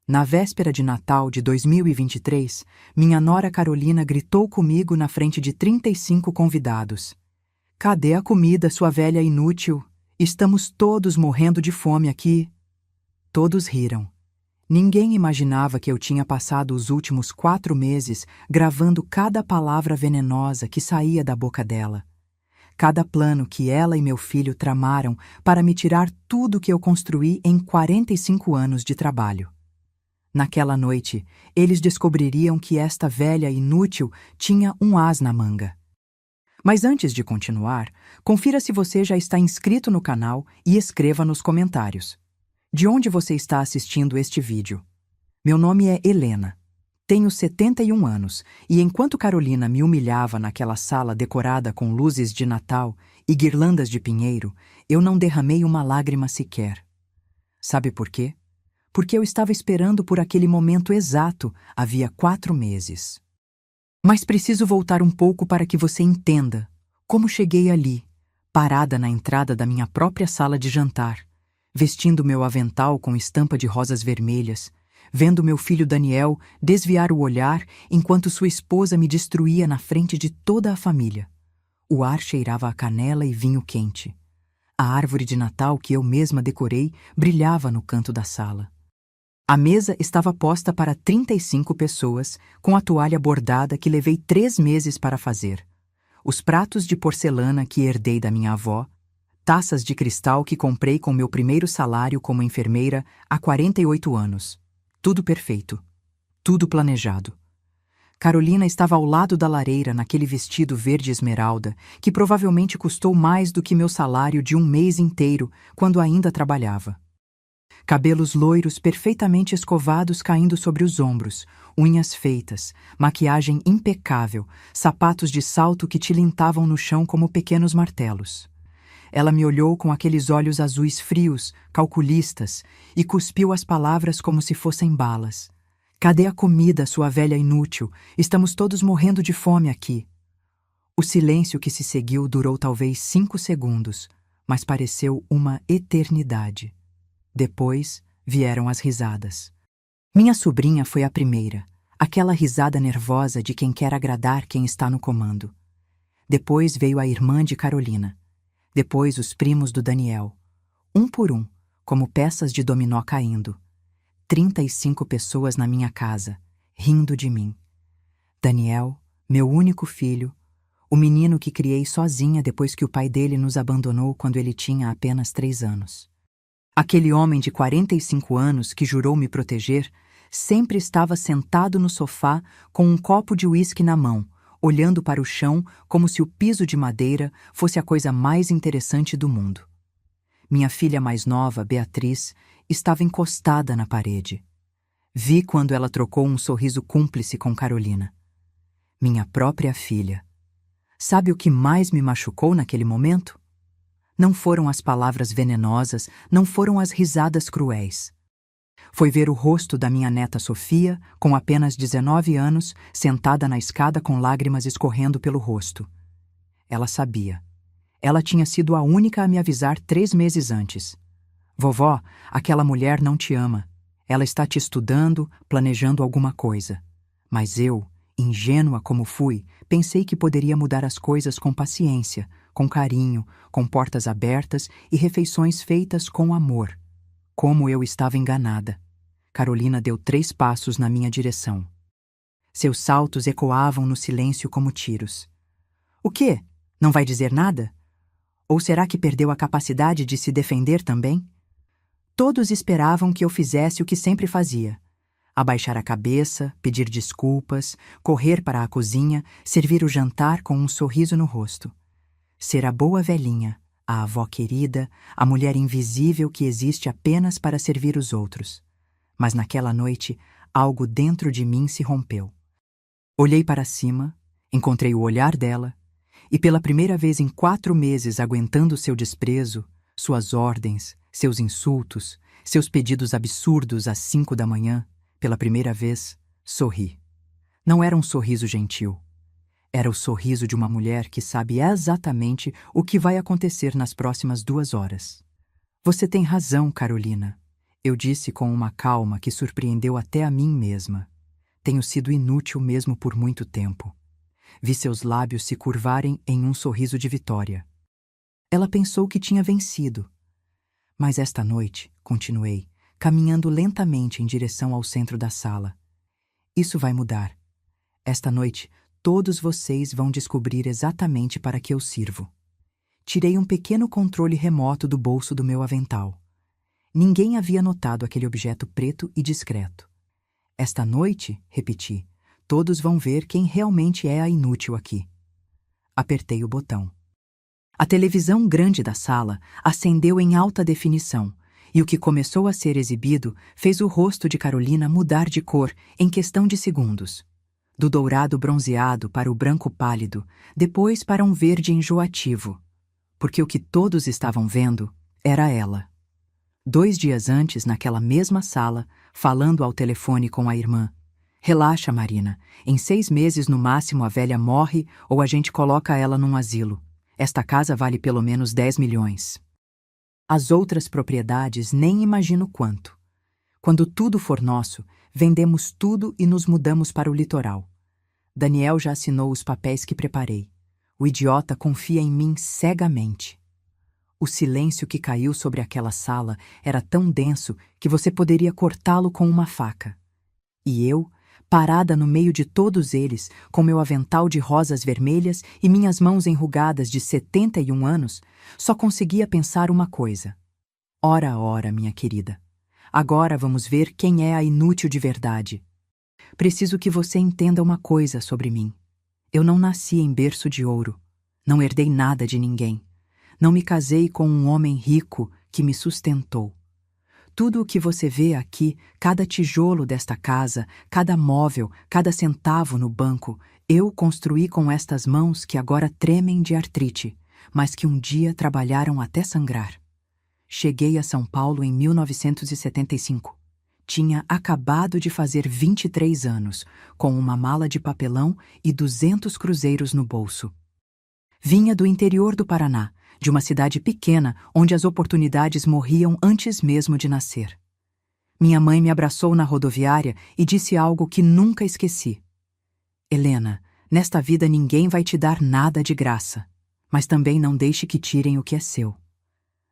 Na véspera de Natal de 2023, minha nora Carolina gritou comigo na frente de 35 convidados. Cadê a comida, sua velha inútil? Estamos todos morrendo de fome aqui. Todos riram. Ninguém imaginava que eu tinha passado os últimos 4 meses gravando cada palavra venenosa que saía da boca dela. Cada plano que ela e meu filho tramaram para me tirar tudo que eu construí em 45 anos de trabalho. Naquela noite, eles descobririam que esta velha inútil tinha um as na manga. Mas antes de continuar, confira se você já está inscrito no canal e escreva nos comentários. De onde você está assistindo este vídeo? Meu nome é Helena. Tenho 71 anos e enquanto Carolina me humilhava naquela sala decorada com luzes de Natal e guirlandas de pinheiro, eu não derramei uma lágrima sequer. Sabe por quê? Porque eu estava esperando por aquele momento exato havia 4 meses. Mas preciso voltar um pouco para que você entenda como cheguei ali, parada na entrada da minha própria sala de jantar, vestindo meu avental com estampa de rosas vermelhas, vendo meu filho Daniel desviar o olhar enquanto sua esposa me destruía na frente de toda a família. O ar cheirava a canela e vinho quente. A árvore de Natal que eu mesma decorei brilhava no canto da sala. A mesa estava posta para 35 pessoas, com a toalha bordada que levei 3 meses para fazer. Os pratos de porcelana que herdei da minha avó, taças de cristal que comprei com meu primeiro salário como enfermeira há 48 anos. Tudo perfeito. Tudo planejado. Carolina estava ao lado da lareira naquele vestido verde esmeralda, que provavelmente custou mais do que meu salário de um mês inteiro, quando ainda trabalhava. Cabelos loiros perfeitamente escovados caindo sobre os ombros, unhas feitas, maquiagem impecável, sapatos de salto que tilintavam no chão como pequenos martelos. Ela me olhou com aqueles olhos azuis frios, calculistas, e cuspiu as palavras como se fossem balas. Cadê a comida, sua velha inútil? Estamos todos morrendo de fome aqui. O silêncio que se seguiu durou talvez 5 segundos, mas pareceu uma eternidade. Depois vieram as risadas. Minha sobrinha foi a primeira, aquela risada nervosa de quem quer agradar quem está no comando. Depois veio a irmã de Carolina. Depois os primos do Daniel. Um por um, como peças de dominó caindo. 35 pessoas na minha casa, rindo de mim. Daniel, meu único filho, o menino que criei sozinha depois que o pai dele nos abandonou quando ele tinha apenas 3 anos. Aquele homem de 45 anos que jurou me proteger sempre estava sentado no sofá com um copo de uísque na mão, olhando para o chão como se o piso de madeira fosse a coisa mais interessante do mundo. Minha filha mais nova, Beatriz, estava encostada na parede. Vi quando ela trocou um sorriso cúmplice com Carolina. Minha própria filha. Sabe o que mais me machucou naquele momento? Não foram as palavras venenosas, não foram as risadas cruéis. Foi ver o rosto da minha neta Sofia, com apenas 19 anos, sentada na escada com lágrimas escorrendo pelo rosto. Ela sabia. Ela tinha sido a única a me avisar 3 meses antes. Vovó, aquela mulher não te ama. Ela está te estudando, planejando alguma coisa. Mas eu, ingênua como fui, pensei que poderia mudar as coisas com paciência, com carinho, com portas abertas e refeições feitas com amor. Como eu estava enganada. Carolina deu 3 passos na minha direção. Seus saltos ecoavam no silêncio como tiros. O quê? Não vai dizer nada? Ou será que perdeu a capacidade de se defender também? Todos esperavam que eu fizesse o que sempre fazia. Abaixar a cabeça, pedir desculpas, correr para a cozinha, servir o jantar com um sorriso no rosto. Ser a boa velhinha, a avó querida, a mulher invisível que existe apenas para servir os outros. Mas naquela noite, algo dentro de mim se rompeu. Olhei para cima, encontrei o olhar dela, e pela primeira vez em 4 meses aguentando seu desprezo, suas ordens, seus insultos, seus pedidos absurdos às 5 da manhã, pela primeira vez, sorri. Não era um sorriso gentil. Era o sorriso de uma mulher que sabe exatamente o que vai acontecer nas próximas 2 horas. Você tem razão, Carolina. Eu disse com uma calma que surpreendeu até a mim mesma. Tenho sido inútil mesmo por muito tempo. Vi seus lábios se curvarem em um sorriso de vitória. Ela pensou que tinha vencido. Mas esta noite, continuei, caminhando lentamente em direção ao centro da sala. Isso vai mudar. Esta noite, todos vocês vão descobrir exatamente para que eu sirvo. Tirei um pequeno controle remoto do bolso do meu avental. Ninguém havia notado aquele objeto preto e discreto. Esta noite, repeti, todos vão ver quem realmente é a inútil aqui. Apertei o botão. A televisão grande da sala acendeu em alta definição, e o que começou a ser exibido fez o rosto de Carolina mudar de cor em questão de segundos. Do dourado bronzeado para o branco pálido, depois para um verde enjoativo. Porque o que todos estavam vendo era ela. 2 dias antes, naquela mesma sala, falando ao telefone com a irmã. Relaxa, Marina. Em 6 meses no máximo a velha morre ou a gente coloca ela num asilo. Esta casa vale pelo menos 10 milhões. As outras propriedades nem imagino quanto. Quando tudo for nosso, vendemos tudo e nos mudamos para o litoral. Daniel já assinou os papéis que preparei. O idiota confia em mim cegamente. O silêncio que caiu sobre aquela sala era tão denso que você poderia cortá-lo com uma faca. E eu, parada no meio de todos eles, com meu avental de rosas vermelhas e minhas mãos enrugadas de 71 anos, só conseguia pensar uma coisa. Ora, ora, minha querida. Agora vamos ver quem é a inútil de verdade. Preciso que você entenda uma coisa sobre mim. Eu não nasci em berço de ouro. Não herdei nada de ninguém. Não me casei com um homem rico que me sustentou. Tudo o que você vê aqui, cada tijolo desta casa, cada móvel, cada centavo no banco, eu construí com estas mãos que agora tremem de artrite, mas que um dia trabalharam até sangrar. Cheguei a São Paulo em 1975. Tinha acabado de fazer 23 anos, com uma mala de papelão e 200 cruzeiros no bolso. Vinha do interior do Paraná, de uma cidade pequena onde as oportunidades morriam antes mesmo de nascer. Minha mãe me abraçou na rodoviária e disse algo que nunca esqueci. Helena, nesta vida ninguém vai te dar nada de graça, mas também não deixe que tirem o que é seu.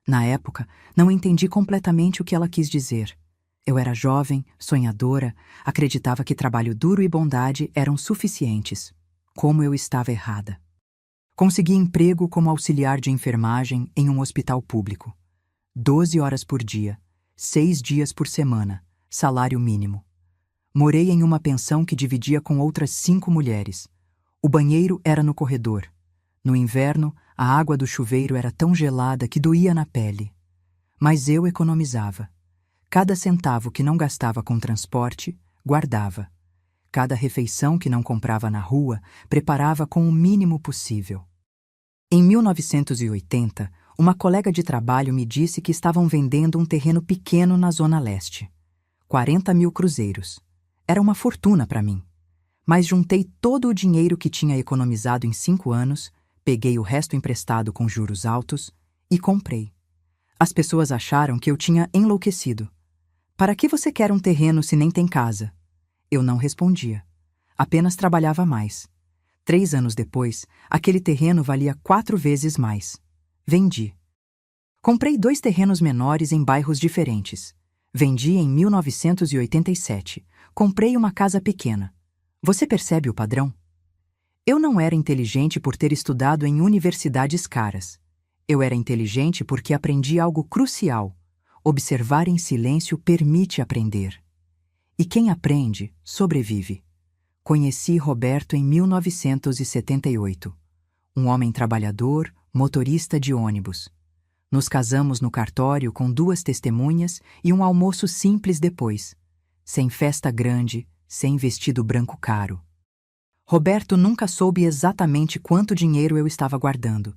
Na época, não entendi completamente o que ela quis dizer. Eu era jovem, sonhadora, acreditava que trabalho duro e bondade eram suficientes. Como eu estava errada. Consegui emprego como auxiliar de enfermagem em um hospital público. 12 horas por dia, 6 dias por semana, salário mínimo. Morei em uma pensão que dividia com outras 5 mulheres. O banheiro era no corredor. No inverno, a água do chuveiro era tão gelada que doía na pele. Mas eu economizava. Cada centavo que não gastava com transporte, guardava. Cada refeição que não comprava na rua, preparava com o mínimo possível. Em 1980, uma colega de trabalho me disse que estavam vendendo um terreno pequeno na Zona Leste. 40 mil cruzeiros. Era uma fortuna para mim. Mas juntei todo o dinheiro que tinha economizado em 5 anos, peguei o resto emprestado com juros altos e comprei. As pessoas acharam que eu tinha enlouquecido. Para que você quer um terreno se nem tem casa? Eu não respondia. Apenas trabalhava mais. 3 anos depois, aquele terreno valia 4 vezes mais. Vendi. Comprei 2 terrenos menores em bairros diferentes. Vendi em 1987. Comprei uma casa pequena. Você percebe o padrão? Eu não era inteligente por ter estudado em universidades caras. Eu era inteligente porque aprendi algo crucial. Observar em silêncio permite aprender. E quem aprende, sobrevive. Conheci Roberto em 1978. Um homem trabalhador, motorista de ônibus. Nos casamos no cartório com 2 testemunhas e um almoço simples depois. Sem festa grande, sem vestido branco caro. Roberto nunca soube exatamente quanto dinheiro eu estava guardando.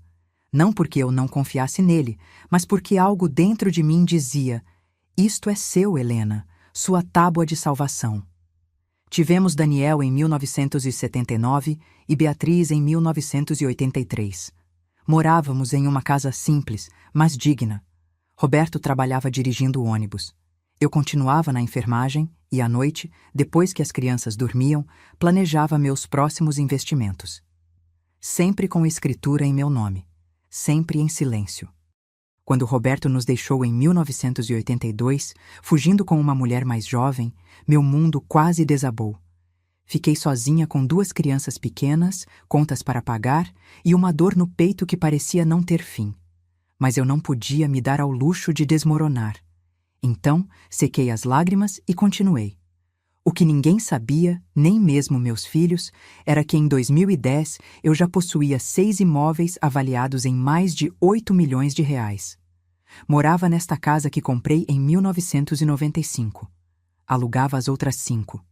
Não porque eu não confiasse nele, mas porque algo dentro de mim dizia: isto é seu, Helena, sua tábua de salvação. Tivemos Daniel em 1979 e Beatriz em 1983. Morávamos em uma casa simples, mas digna. Roberto trabalhava dirigindo ônibus. Eu continuava na enfermagem e, à noite, depois que as crianças dormiam, planejava meus próximos investimentos. Sempre com escritura em meu nome, sempre em silêncio. Quando Roberto nos deixou em 1982, fugindo com uma mulher mais jovem, meu mundo quase desabou. Fiquei sozinha com 2 crianças pequenas, contas para pagar e uma dor no peito que parecia não ter fim. Mas eu não podia me dar ao luxo de desmoronar. Então, sequei as lágrimas e continuei. O que ninguém sabia, nem mesmo meus filhos, era que em 2010 eu já possuía 6 imóveis avaliados em mais de 8 milhões de reais. Morava nesta casa que comprei em 1995. Alugava as outras 5.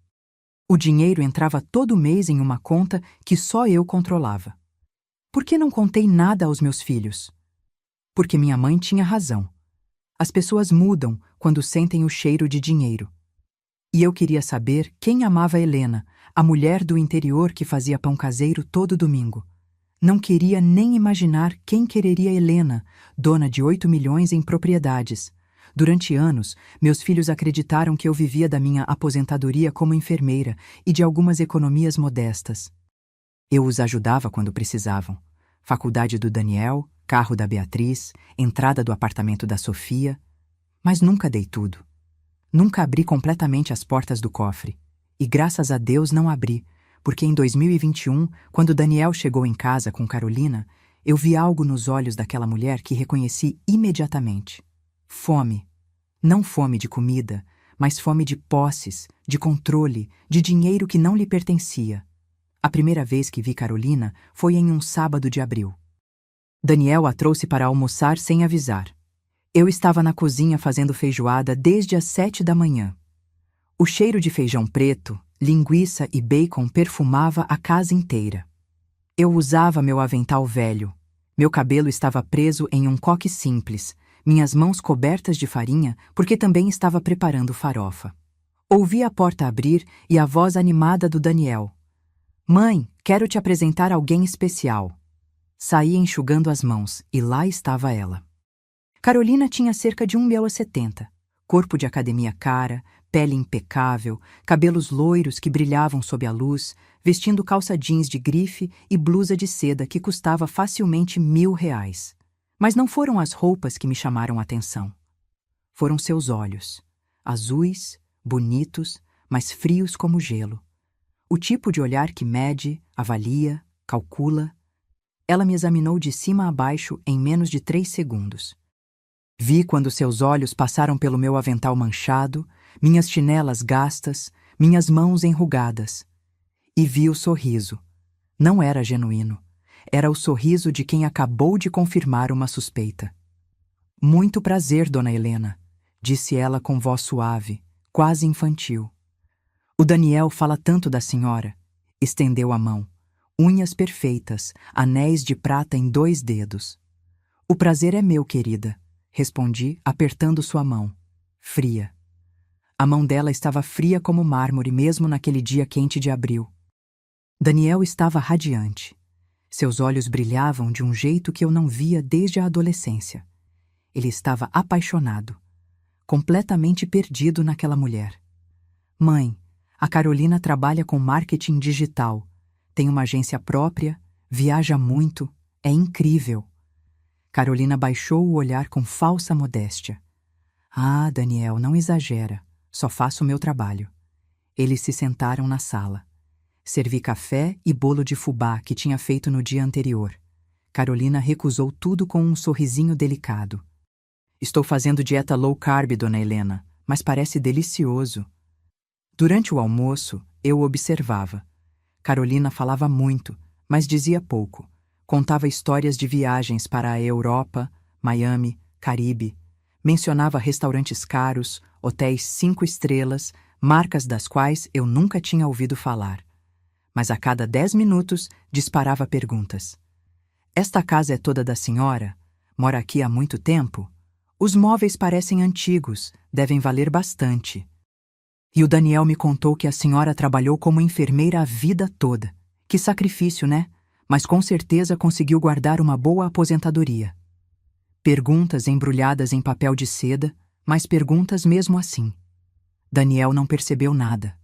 O dinheiro entrava todo mês em uma conta que só eu controlava. Por que não contei nada aos meus filhos? Porque minha mãe tinha razão. As pessoas mudam quando sentem o cheiro de dinheiro. E eu queria saber quem amava Helena, a mulher do interior que fazia pão caseiro todo domingo. Não queria nem imaginar quem quereria Helena, dona de 8 milhões em propriedades. Durante anos, meus filhos acreditaram que eu vivia da minha aposentadoria como enfermeira e de algumas economias modestas. Eu os ajudava quando precisavam. Faculdade do Daniel, carro da Beatriz, entrada do apartamento da Sofia. Mas nunca dei tudo. Nunca abri completamente as portas do cofre. E graças a Deus não abri, porque em 2021, quando Daniel chegou em casa com Carolina, eu vi algo nos olhos daquela mulher que reconheci imediatamente. Fome. Não fome de comida, mas fome de posses, de controle, de dinheiro que não lhe pertencia. A primeira vez que vi Carolina foi em um sábado de abril. Daniel a trouxe para almoçar sem avisar. Eu estava na cozinha fazendo feijoada desde as 7 da manhã. O cheiro de feijão preto, linguiça e bacon perfumava a casa inteira. Eu usava meu avental velho. Meu cabelo estava preso em um coque simples, minhas mãos cobertas de farinha, porque também estava preparando farofa. Ouvi a porta abrir e a voz animada do Daniel. Mãe, quero te apresentar alguém especial. Saí enxugando as mãos, e lá estava ela. Carolina tinha cerca de 1,70 m, corpo de academia cara, pele impecável, cabelos loiros que brilhavam sob a luz, vestindo calça jeans de grife e blusa de seda que custava facilmente R$1.000. Mas não foram as roupas que me chamaram a atenção. Foram seus olhos, azuis, bonitos, mas frios como gelo. O tipo de olhar que mede, avalia, calcula. Ela me examinou de cima a baixo em menos de 3 segundos. Vi quando seus olhos passaram pelo meu avental manchado, minhas chinelas gastas, minhas mãos enrugadas. E vi o sorriso. Não era genuíno. Era o sorriso de quem acabou de confirmar uma suspeita. Muito prazer, dona Helena, disse ela com voz suave, quase infantil. O Daniel fala tanto da senhora. Estendeu a mão. Unhas perfeitas, anéis de prata em 2 dedos. O prazer é meu, querida, respondi, apertando sua mão. Fria. A mão dela estava fria como mármore mesmo naquele dia quente de abril. Daniel estava radiante. Seus olhos brilhavam de um jeito que eu não via desde a adolescência. Ele estava apaixonado, completamente perdido naquela mulher. Mãe, a Carolina trabalha com marketing digital, tem uma agência própria, viaja muito, é incrível. Carolina baixou o olhar com falsa modéstia. Ah, Daniel, não exagera, só faço o meu trabalho. Eles se sentaram na sala. Servi café e bolo de fubá que tinha feito no dia anterior. Carolina recusou tudo com um sorrisinho delicado. Estou fazendo dieta low carb, dona Helena, mas parece delicioso. Durante o almoço, eu observava. Carolina falava muito, mas dizia pouco. Contava histórias de viagens para a Europa, Miami, Caribe. Mencionava restaurantes caros, hotéis 5 estrelas, marcas das quais eu nunca tinha ouvido falar. Mas a cada 10 minutos disparava perguntas. Esta casa é toda da senhora? Mora aqui há muito tempo? Os móveis parecem antigos, devem valer bastante. E o Daniel me contou que a senhora trabalhou como enfermeira a vida toda. Que sacrifício, né? Mas com certeza conseguiu guardar uma boa aposentadoria. Perguntas embrulhadas em papel de seda, mas perguntas mesmo assim. Daniel não percebeu nada.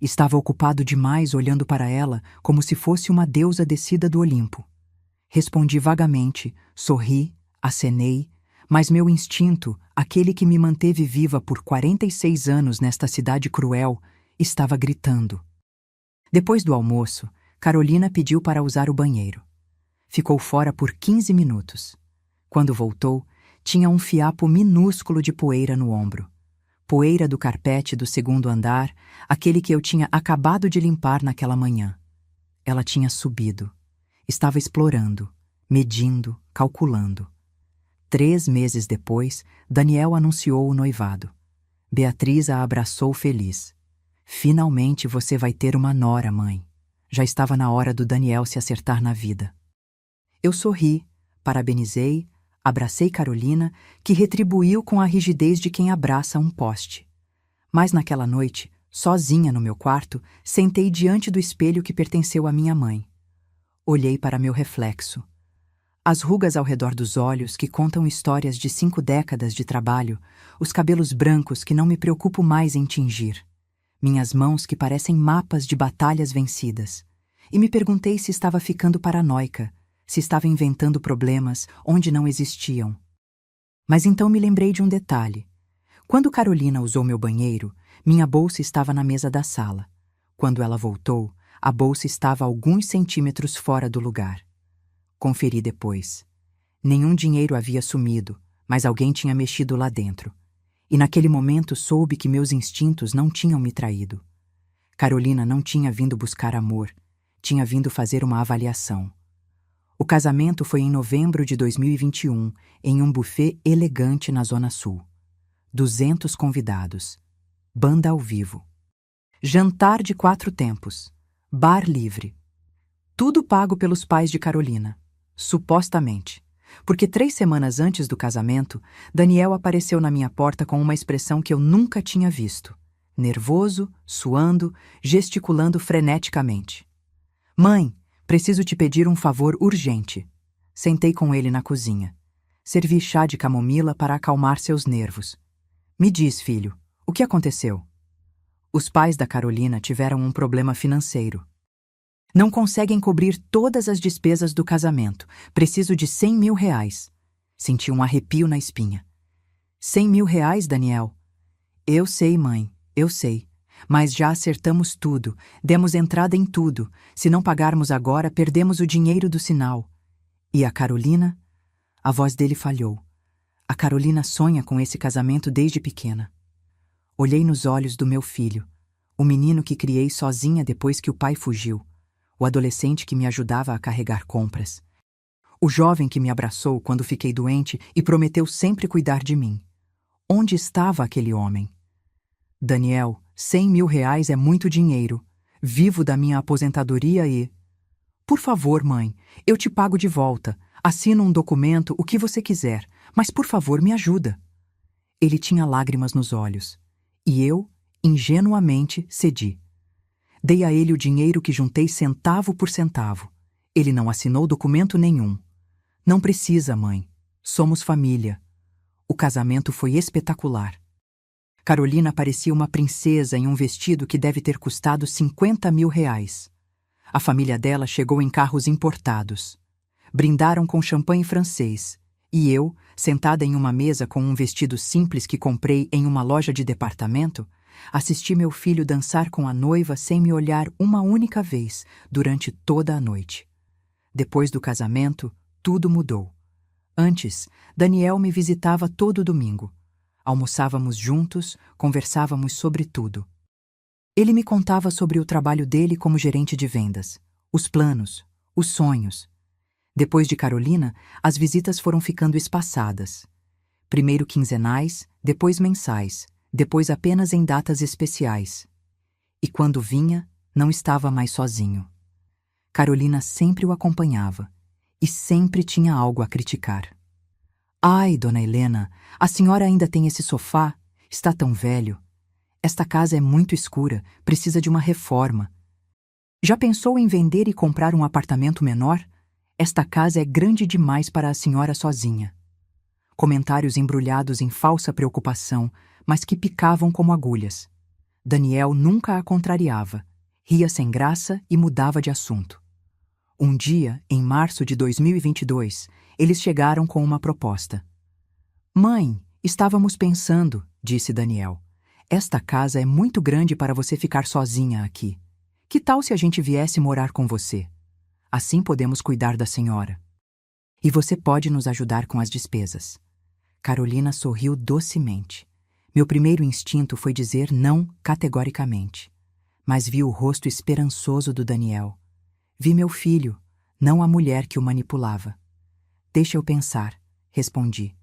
Estava ocupado demais olhando para ela como se fosse uma deusa descida do Olimpo. Respondi vagamente, sorri, acenei, mas meu instinto, aquele que me manteve viva por 46 anos nesta cidade cruel, estava gritando. Depois do almoço, Carolina pediu para usar o banheiro. Ficou fora por 15 minutos. Quando voltou, tinha um fiapo minúsculo de poeira no ombro. Poeira do carpete do segundo andar, aquele que eu tinha acabado de limpar naquela manhã. Ela tinha subido. Estava explorando, medindo, calculando. 3 meses depois, Daniel anunciou o noivado. Beatriz a abraçou feliz. Finalmente você vai ter uma nora, mãe. Já estava na hora do Daniel se acertar na vida. Eu sorri, parabenizei, abracei Carolina, que retribuiu com a rigidez de quem abraça um poste. Mas naquela noite, sozinha no meu quarto, sentei diante do espelho que pertenceu à minha mãe. Olhei para meu reflexo. As rugas ao redor dos olhos que contam histórias de 5 décadas de trabalho, os cabelos brancos que não me preocupo mais em tingir, minhas mãos que parecem mapas de batalhas vencidas. E me perguntei se estava ficando paranoica, se estava inventando problemas onde não existiam. Mas então me lembrei de um detalhe. Quando Carolina usou meu banheiro, minha bolsa estava na mesa da sala. Quando ela voltou, a bolsa estava alguns centímetros fora do lugar. Conferi depois. Nenhum dinheiro havia sumido, mas alguém tinha mexido lá dentro. E naquele momento soube que meus instintos não tinham me traído. Carolina não tinha vindo buscar amor, tinha vindo fazer uma avaliação. O casamento foi em novembro de 2021, em um buffet elegante na Zona Sul. 200 convidados. Banda ao vivo. Jantar de 4 tempos. Bar livre. Tudo pago pelos pais de Carolina. Supostamente. Porque 3 semanas antes do casamento, Daniel apareceu na minha porta com uma expressão que eu nunca tinha visto. Nervoso, suando, gesticulando freneticamente. Mãe, preciso te pedir um favor urgente. Sentei com ele na cozinha. Servi chá de camomila para acalmar seus nervos. Me diz, filho, o que aconteceu? Os pais da Carolina tiveram um problema financeiro. Não conseguem cobrir todas as despesas do casamento. Preciso de 100 mil reais. Senti um arrepio na espinha. 100 mil reais, Daniel? Eu sei, mãe, eu sei. Mas já acertamos tudo, demos entrada em tudo. Se não pagarmos agora, perdemos o dinheiro do sinal. E a Carolina? A voz dele falhou. A Carolina sonha com esse casamento desde pequena. Olhei nos olhos do meu filho, o menino que criei sozinha depois que o pai fugiu. O adolescente que me ajudava a carregar compras. O jovem que me abraçou quando fiquei doente e prometeu sempre cuidar de mim. Onde estava aquele homem? Daniel, 100 mil reais é muito dinheiro. Vivo da minha aposentadoria e... Por favor, mãe, eu te pago de volta. Assino um documento, o que você quiser, mas por favor me ajuda. Ele tinha lágrimas nos olhos. E eu, ingenuamente, cedi. Dei a ele o dinheiro que juntei centavo por centavo. Ele não assinou documento nenhum. Não precisa, mãe. Somos família. O casamento foi espetacular. Carolina parecia uma princesa em um vestido que deve ter custado 50 mil reais. A família dela chegou em carros importados. Brindaram com champanhe francês. E eu, sentada em uma mesa com um vestido simples que comprei em uma loja de departamento, assisti meu filho dançar com a noiva sem me olhar uma única vez durante toda a noite. Depois do casamento, tudo mudou. Antes, Daniel me visitava todo domingo. Almoçávamos juntos, conversávamos sobre tudo. Ele me contava sobre o trabalho dele como gerente de vendas, os planos, os sonhos. Depois de Carolina, as visitas foram ficando espaçadas. Primeiro quinzenais, depois mensais, depois apenas em datas especiais. E quando vinha, não estava mais sozinho. Carolina sempre o acompanhava e sempre tinha algo a criticar. Ai, dona Helena, a senhora ainda tem esse sofá? Está tão velho. Esta casa é muito escura, precisa de uma reforma. Já pensou em vender e comprar um apartamento menor? Esta casa é grande demais para a senhora sozinha. comentários embrulhados em falsa preocupação, mas que picavam como agulhas. Daniel nunca a contrariava, ria sem graça e mudava de assunto. Um dia, em março de 2022, eles chegaram com uma proposta. Mãe, estávamos pensando, disse Daniel. Esta casa é muito grande para você ficar sozinha aqui. Que tal se a gente viesse morar com você? Assim podemos cuidar da senhora. E você pode nos ajudar com as despesas. Carolina sorriu docemente. Meu primeiro instinto foi dizer não categoricamente. Mas vi o rosto esperançoso do Daniel. Vi meu filho, não a mulher que o manipulava. Deixa eu pensar, respondi.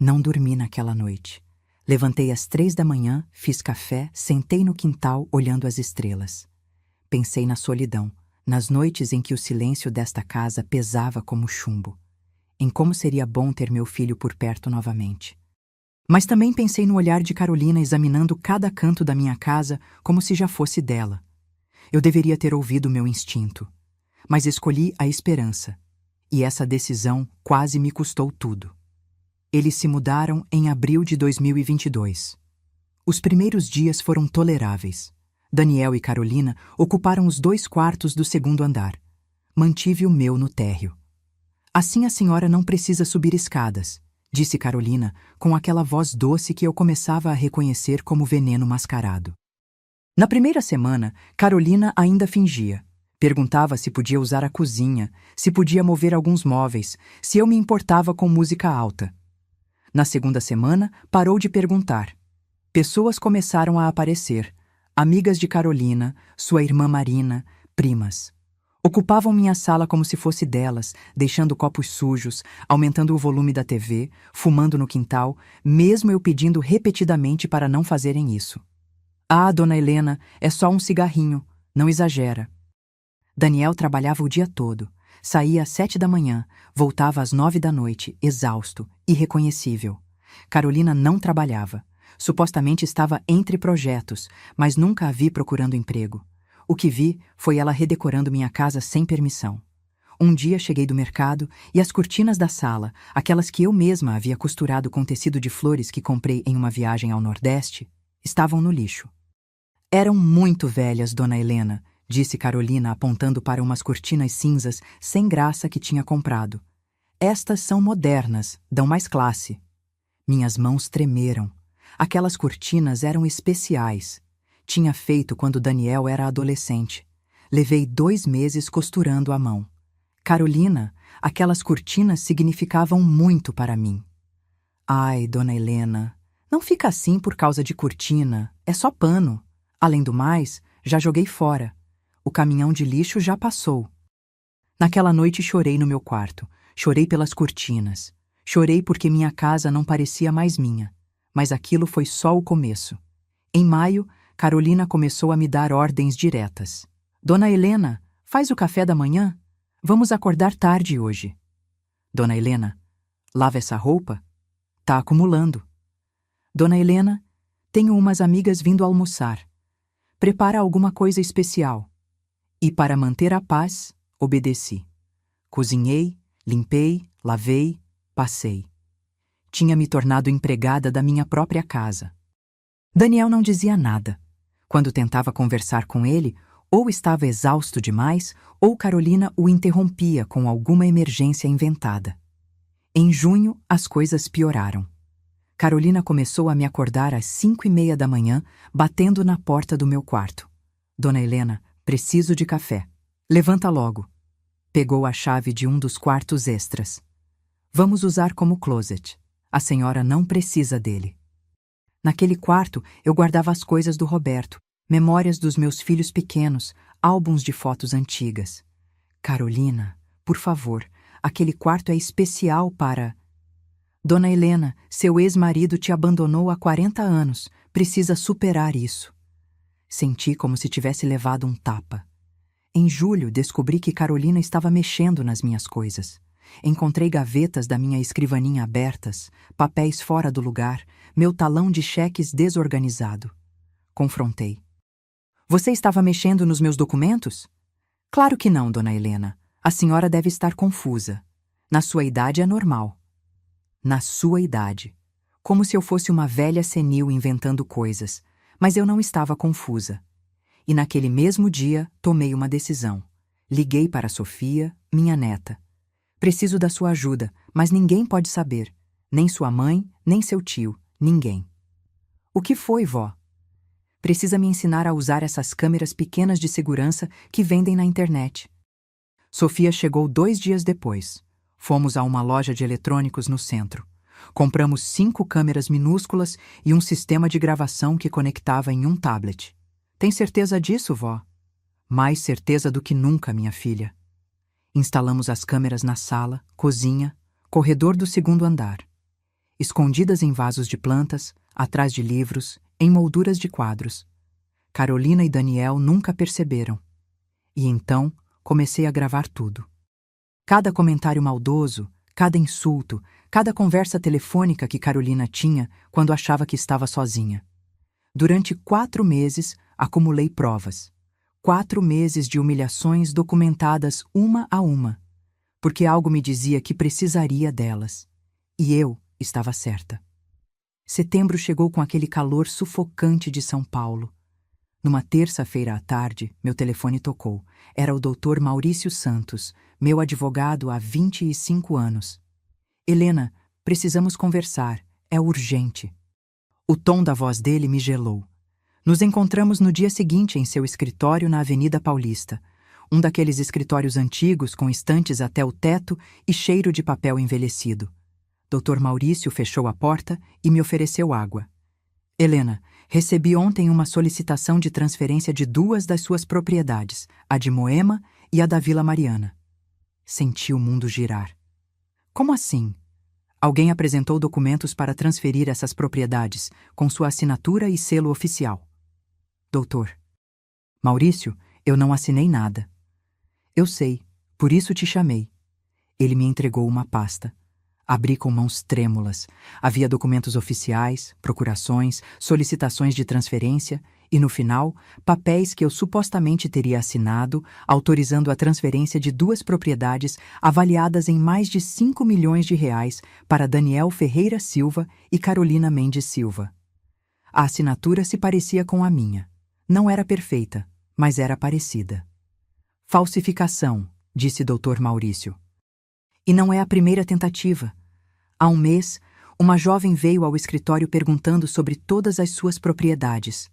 Não dormi naquela noite. Levantei às 3 da manhã, fiz café, sentei no quintal olhando as estrelas. Pensei na solidão, nas noites em que o silêncio desta casa pesava como chumbo. Em como seria bom ter meu filho por perto novamente. Mas também pensei no olhar de Carolina examinando cada canto da minha casa como se já fosse dela. Eu deveria ter ouvido meu instinto. Mas escolhi a esperança. E essa decisão quase me custou tudo. Eles se mudaram em abril de 2022. Os primeiros dias foram toleráveis. Daniel e Carolina ocuparam os 2 quartos do segundo andar. Mantive o meu no térreo. Assim a senhora não precisa subir escadas, disse Carolina, com aquela voz doce que eu começava a reconhecer como veneno mascarado. Na primeira semana, Carolina ainda fingia. Perguntava se podia usar a cozinha, se podia mover alguns móveis, se eu me importava com música alta. Na segunda semana, parou de perguntar. Pessoas começaram a aparecer. Amigas de Carolina, sua irmã Marina, primas. Ocupavam minha sala como se fosse delas, deixando copos sujos, aumentando o volume da TV, fumando no quintal, mesmo eu pedindo repetidamente para não fazerem isso. Ah, dona Helena, é só um cigarrinho, não exagera. Daniel trabalhava o dia todo. Saía às 7 da manhã, voltava às 9 da noite, exausto, irreconhecível. Carolina não trabalhava. Supostamente estava entre projetos, mas nunca a vi procurando emprego. O que vi foi ela redecorando minha casa sem permissão. Um dia cheguei do mercado e as cortinas da sala, aquelas que eu mesma havia costurado com tecido de flores que comprei em uma viagem ao Nordeste, estavam no lixo. Eram muito velhas, dona Helena, disse Carolina apontando para umas cortinas cinzas sem graça que tinha comprado. Estas são modernas, dão mais classe. Minhas mãos tremeram. Aquelas cortinas eram especiais. Tinha feito quando Daniel era adolescente. Levei 2 meses costurando à mão. Carolina, aquelas cortinas significavam muito para mim. Ai, dona Helena, não fica assim por causa de cortina, é só pano. Além do mais, já joguei fora. O caminhão de lixo já passou. Naquela noite chorei no meu quarto. Chorei pelas cortinas. Chorei porque minha casa não parecia mais minha. Mas aquilo foi só o começo. Em maio, Carolina começou a me dar ordens diretas. Dona Helena, faz o café da manhã? Vamos acordar tarde hoje. Dona Helena, lava essa roupa? Tá acumulando. Dona Helena, tenho umas amigas vindo almoçar. Prepara alguma coisa especial. E para manter a paz, obedeci. Cozinhei, limpei, lavei, passei. Tinha me tornado empregada da minha própria casa. Daniel não dizia nada. Quando tentava conversar com ele, ou estava exausto demais, ou Carolina o interrompia com alguma emergência inventada. Em junho, as coisas pioraram. Carolina começou a me acordar às 5:30 da manhã, batendo na porta do meu quarto. Dona Helena, preciso de café. Levanta logo. Pegou a chave de um dos quartos extras. Vamos usar como closet. A senhora não precisa dele. Naquele quarto, eu guardava as coisas do Roberto, memórias dos meus filhos pequenos, álbuns de fotos antigas. Carolina, por favor, aquele quarto é especial para... Dona Helena, seu ex-marido te abandonou há 40 anos. Precisa superar isso. Senti como se tivesse levado um tapa. Em julho, descobri que Carolina estava mexendo nas minhas coisas. Encontrei gavetas da minha escrivaninha abertas, papéis fora do lugar, meu talão de cheques desorganizado. Confrontei. Você estava mexendo nos meus documentos? Claro que não, dona Helena. A senhora deve estar confusa. Na sua idade é normal. Na sua idade. Como se eu fosse uma velha senil inventando coisas, mas eu não estava confusa. E naquele mesmo dia, tomei uma decisão. Liguei para Sofia, minha neta. Preciso da sua ajuda, mas ninguém pode saber. Nem sua mãe, nem seu tio, ninguém. O que foi, vó? Precisa me ensinar a usar essas câmeras pequenas de segurança que vendem na internet. Sofia chegou 2 dias depois. Fomos a uma loja de eletrônicos no centro. Compramos 5 câmeras minúsculas e um sistema de gravação que conectava em um tablet. Tem certeza disso, vó? Mais certeza do que nunca, minha filha. Instalamos as câmeras na sala, cozinha, corredor do 2º andar. Escondidas em vasos de plantas, atrás de livros, em molduras de quadros. Carolina e Daniel nunca perceberam. E então comecei a gravar tudo. Cada comentário maldoso, cada insulto, cada conversa telefônica que Carolina tinha quando achava que estava sozinha. Durante 4 meses, acumulei provas. 4 meses de humilhações documentadas uma a uma, porque algo me dizia que precisaria delas. E eu estava certa. Setembro chegou com aquele calor sufocante de São Paulo. Numa terça-feira à tarde, meu telefone tocou. Era o Dr. Maurício Santos, meu advogado há 25 anos. Helena, precisamos conversar. É urgente. O tom da voz dele me gelou. Nos encontramos no dia seguinte em seu escritório na Avenida Paulista, um daqueles escritórios antigos com estantes até o teto e cheiro de papel envelhecido. Dr. Maurício fechou a porta e me ofereceu água. Helena, recebi ontem uma solicitação de transferência de 2 das suas propriedades, a de Moema e a da Vila Mariana. Senti o mundo girar. Como assim? Alguém apresentou documentos para transferir essas propriedades, com sua assinatura e selo oficial. Doutor. Maurício, eu não assinei nada. Eu sei, por isso te chamei. Ele me entregou uma pasta. Abri com mãos trêmulas. Havia documentos oficiais, procurações, solicitações de transferência e, no final, papéis que eu supostamente teria assinado, autorizando a transferência de 2 propriedades avaliadas em mais de 5 milhões de reais para Daniel Ferreira Silva e Carolina Mendes Silva. A assinatura se parecia com a minha. Não era perfeita, mas era parecida. Falsificação, disse Dr. Maurício. E não é a primeira tentativa. Há um mês, uma jovem veio ao escritório perguntando sobre todas as suas propriedades.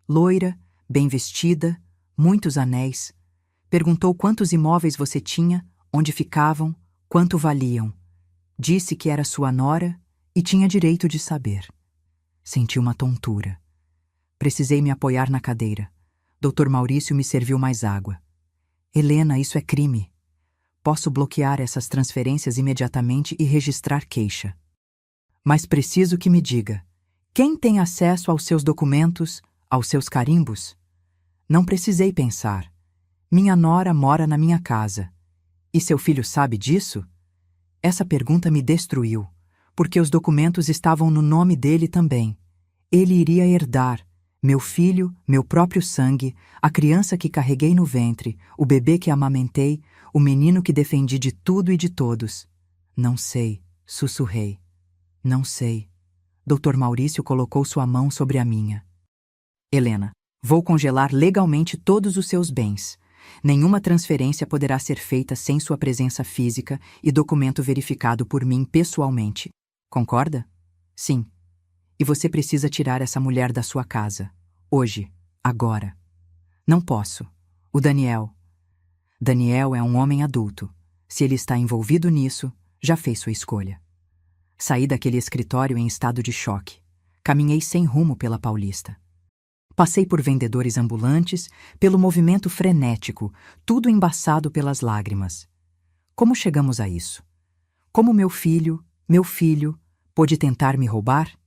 Loira, bem vestida, muitos anéis. Perguntou quantos imóveis você tinha, onde ficavam, quanto valiam. Disse que era sua nora e tinha direito de saber. Senti uma tontura. Precisei me apoiar na cadeira. Dr. Maurício me serviu mais água. Helena, isso é crime. Posso bloquear essas transferências imediatamente e registrar queixa. Mas preciso que me diga, quem tem acesso aos seus documentos, aos seus carimbos? Não precisei pensar. Minha nora mora na minha casa. E seu filho sabe disso? Essa pergunta me destruiu, porque os documentos estavam no nome dele também. Ele iria herdar. Meu filho, meu próprio sangue, a criança que carreguei no ventre, o bebê que amamentei, o menino que defendi de tudo e de todos. Não sei, sussurrei. Não sei. Dr. Maurício colocou sua mão sobre a minha. Helena, vou congelar legalmente todos os seus bens. Nenhuma transferência poderá ser feita sem sua presença física e documento verificado por mim pessoalmente. Concorda? Sim. E você precisa tirar essa mulher da sua casa. Hoje. Agora. Não posso. O Daniel. Daniel é um homem adulto. Se ele está envolvido nisso, já fez sua escolha. Saí daquele escritório em estado de choque. Caminhei sem rumo pela Paulista. Passei por vendedores ambulantes, pelo movimento frenético, tudo embaçado pelas lágrimas. Como chegamos a isso? Como meu filho, pôde tentar me roubar?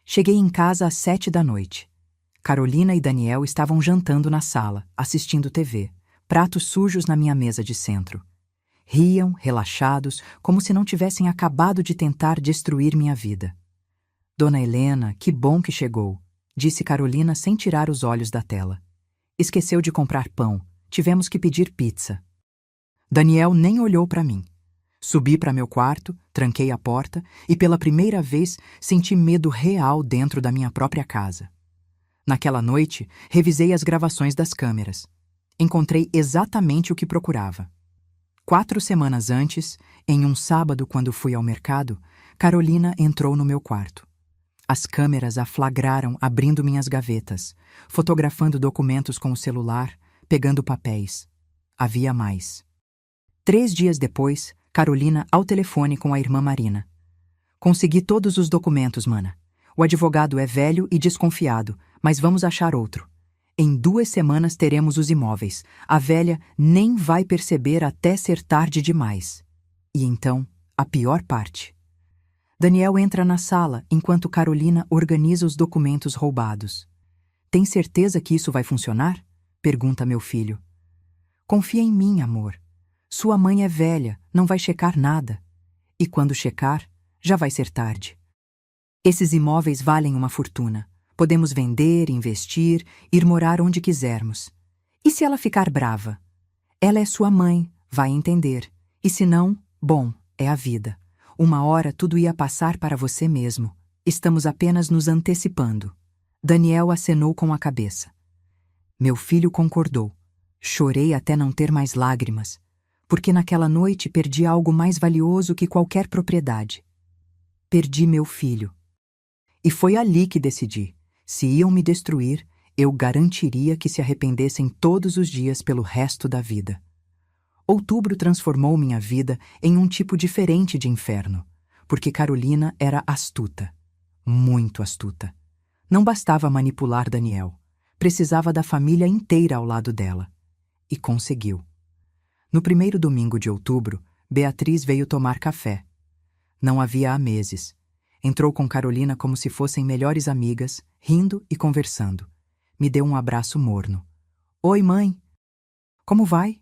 Cheguei em casa às 7 da noite. Carolina e Daniel estavam jantando na sala, assistindo TV, pratos sujos na minha mesa de centro. Riam, relaxados, como se não tivessem acabado de tentar destruir minha vida. Dona Helena, que bom que chegou, disse Carolina sem tirar os olhos da tela. Esqueceu de comprar pão, tivemos que pedir pizza. Daniel nem olhou para mim. Subi para meu quarto, tranquei a porta e pela primeira vez senti medo real dentro da minha própria casa. Naquela noite, revisei as gravações das câmeras. Encontrei exatamente o que procurava. 4 semanas antes, em um sábado quando fui ao mercado, Carolina entrou no meu quarto. As câmeras a flagraram abrindo minhas gavetas, fotografando documentos com o celular, pegando papéis. Havia mais. 3 dias depois, Carolina ao telefone com a irmã Marina. Consegui todos os documentos, mana. O advogado é velho e desconfiado, mas vamos achar outro. Em 2 semanas teremos os imóveis. A velha nem vai perceber até ser tarde demais. E então, a pior parte. Daniel entra na sala enquanto Carolina organiza os documentos roubados. Tem certeza que isso vai funcionar? Pergunta meu filho. Confia em mim, amor. Sua mãe é velha, não vai checar nada. E quando checar, já vai ser tarde. Esses imóveis valem uma fortuna. Podemos vender, investir, ir morar onde quisermos. E se ela ficar brava? Ela é sua mãe, vai entender. E se não, bom, é a vida. Uma hora tudo ia passar para você mesmo. Estamos apenas nos antecipando. Daniel acenou com a cabeça. Meu filho concordou. Chorei até não ter mais lágrimas, porque naquela noite perdi algo mais valioso que qualquer propriedade. Perdi meu filho. E foi ali que decidi. Se iam me destruir, eu garantiria que se arrependessem todos os dias pelo resto da vida. Outubro transformou minha vida em um tipo diferente de inferno, porque Carolina era astuta, muito astuta. Não bastava manipular Daniel, precisava da família inteira ao lado dela. E conseguiu. No primeiro domingo de outubro, Beatriz veio tomar café. Não havia há meses. Entrou com Carolina como se fossem melhores amigas, rindo e conversando. Me deu um abraço morno. Oi, mãe. Como vai?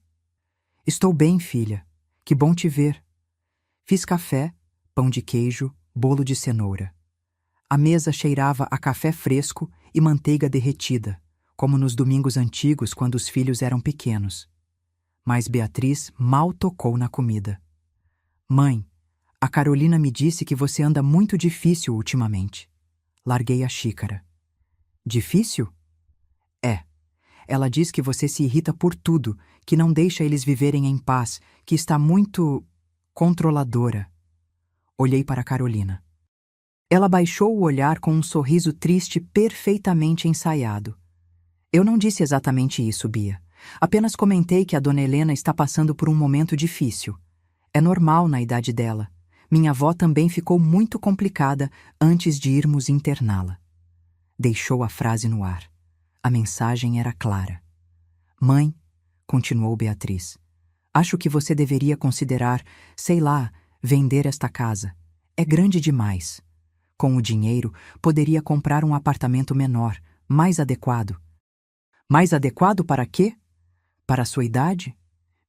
Estou bem, filha. Que bom te ver. Fiz café, pão de queijo, bolo de cenoura. A mesa cheirava a café fresco e manteiga derretida, como nos domingos antigos quando os filhos eram pequenos. Mas Beatriz mal tocou na comida. Mãe, a Carolina me disse que você anda muito difícil ultimamente. Larguei a xícara. Difícil? É. Ela diz que você se irrita por tudo, que não deixa eles viverem em paz, que está muito controladora. Olhei para Carolina. Ela baixou o olhar com um sorriso triste perfeitamente ensaiado. Eu não disse exatamente isso, Bia. Apenas comentei que a dona Helena está passando por um momento difícil. É normal na idade dela. Minha avó também ficou muito complicada antes de irmos interná-la. Deixou a frase no ar. A mensagem era clara. Mãe, continuou Beatriz, acho que você deveria considerar, sei lá, vender esta casa. É grande demais. Com o dinheiro, poderia comprar um apartamento menor, mais adequado. Mais adequado para quê? Para a sua idade?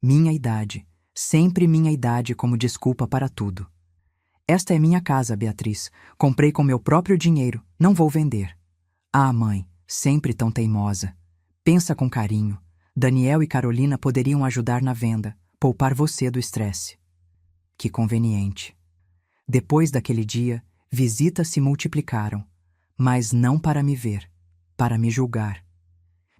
Minha idade. Sempre minha idade como desculpa para tudo. Esta é minha casa, Beatriz. Comprei com meu próprio dinheiro. Não vou vender. Ah, mãe, sempre tão teimosa. Pensa com carinho. Daniel e Carolina poderiam ajudar na venda, poupar você do estresse. Que conveniente. Depois daquele dia, visitas se multiplicaram, mas não para me ver, para me julgar.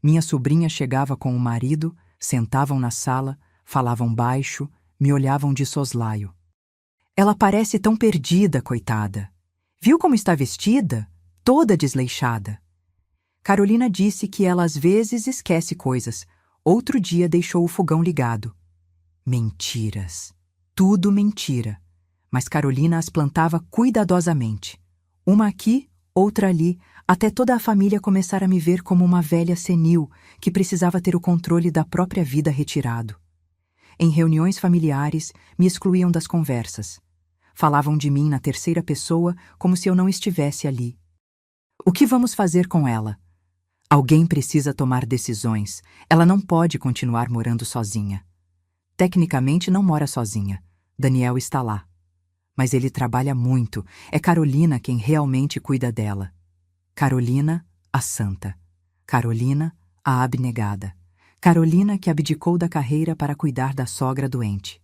Minha sobrinha chegava com o marido, sentavam na sala, falavam baixo, me olhavam de soslaio. Ela parece tão perdida, coitada. Viu como está vestida? Toda desleixada. Carolina disse que ela às vezes esquece coisas. Outro dia deixou o fogão ligado. Mentiras. Tudo mentira. Mas Carolina as plantava cuidadosamente. Uma aqui, outra ali, até toda a família começar a me ver como uma velha senil que precisava ter o controle da própria vida retirado. Em reuniões familiares, me excluíam das conversas. Falavam de mim na terceira pessoa como se eu não estivesse ali. O que vamos fazer com ela? Alguém precisa tomar decisões. Ela não pode continuar morando sozinha. Tecnicamente não mora sozinha. Daniel está lá. Mas ele trabalha muito. É Carolina quem realmente cuida dela. Carolina, a santa. Carolina, a abnegada. Carolina que abdicou da carreira para cuidar da sogra doente.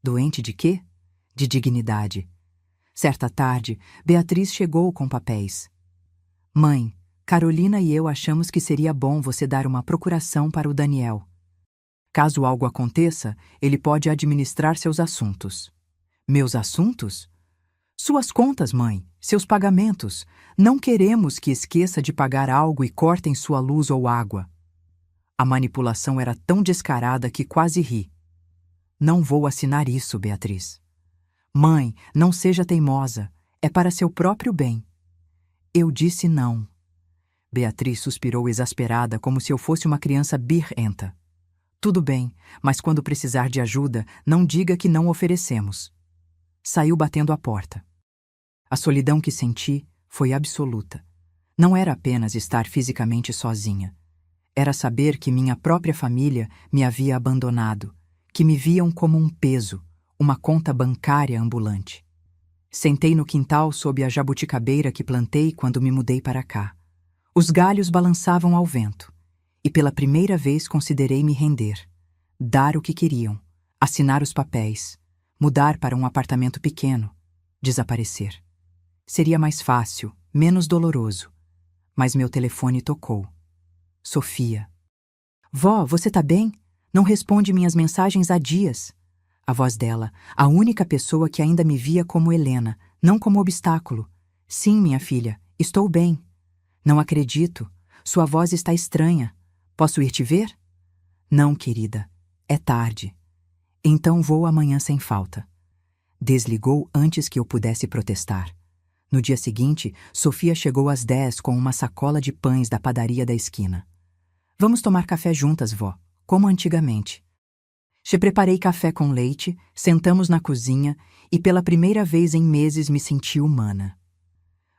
Doente de quê? de dignidade. Certa tarde, Beatriz chegou com papéis. Mãe, Carolina e eu achamos que seria bom você dar uma procuração para o Daniel. Caso algo aconteça, ele pode administrar seus assuntos. Meus assuntos? Suas contas, mãe, seus pagamentos. Não queremos que esqueça de pagar algo e cortem sua luz ou água. A manipulação era tão descarada que quase ri. Não vou assinar isso, Beatriz. Mãe, não seja teimosa. É para seu próprio bem. Eu disse não. Beatriz suspirou exasperada, como se eu fosse uma criança birrenta. Tudo bem, mas quando precisar de ajuda, não diga que não oferecemos. Saiu batendo a porta. A solidão que senti foi absoluta. Não era apenas estar fisicamente sozinha. Era saber que minha própria família me havia abandonado, que me viam como um peso, uma conta bancária ambulante. Sentei no quintal sob a jabuticabeira que plantei quando me mudei para cá. Os galhos balançavam ao vento. E pela primeira vez considerei me render, dar o que queriam, assinar os papéis, mudar para um apartamento pequeno, desaparecer. Seria mais fácil, menos doloroso. Mas meu telefone tocou. Sofia. Vó, você tá bem? Não responde minhas mensagens há dias. A voz dela, a única pessoa que ainda me via como Helena, não como obstáculo. Sim, minha filha, estou bem. Não acredito. Sua voz está estranha. Posso ir te ver? Não, querida. É tarde. Então vou amanhã sem falta. Desligou antes que eu pudesse protestar. No dia seguinte, Sofia chegou às 10 com uma sacola de pães da padaria da esquina. Vamos tomar café juntas, vó, como antigamente. Preparei café com leite, sentamos na cozinha e pela primeira vez em meses me senti humana.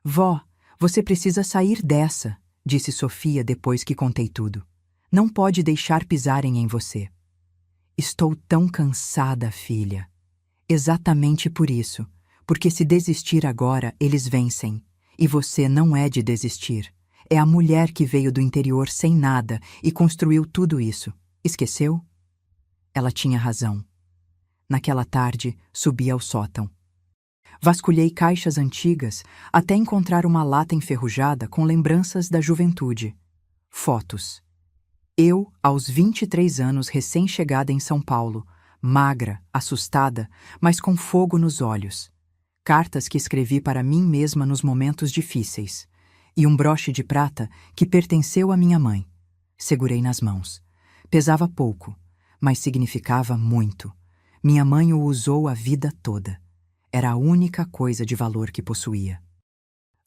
Vó, você precisa sair dessa, disse Sofia depois que contei tudo. Não pode deixar pisarem em você. Estou tão cansada, filha. Exatamente por isso. Porque se desistir agora, eles vencem. E você não é de desistir. É a mulher que veio do interior sem nada e construiu tudo isso. Esqueceu? Ela tinha razão. Naquela tarde, subi ao sótão. Vasculhei caixas antigas até encontrar uma lata enferrujada com lembranças da juventude. Fotos. Eu, aos 23 anos, recém-chegada em São Paulo, magra, assustada, mas com fogo nos olhos. Cartas que escrevi para mim mesma nos momentos difíceis. E um broche de prata que pertenceu à minha mãe. Segurei nas mãos. Pesava pouco, mas significava muito. Minha mãe o usou a vida toda. Era a única coisa de valor que possuía.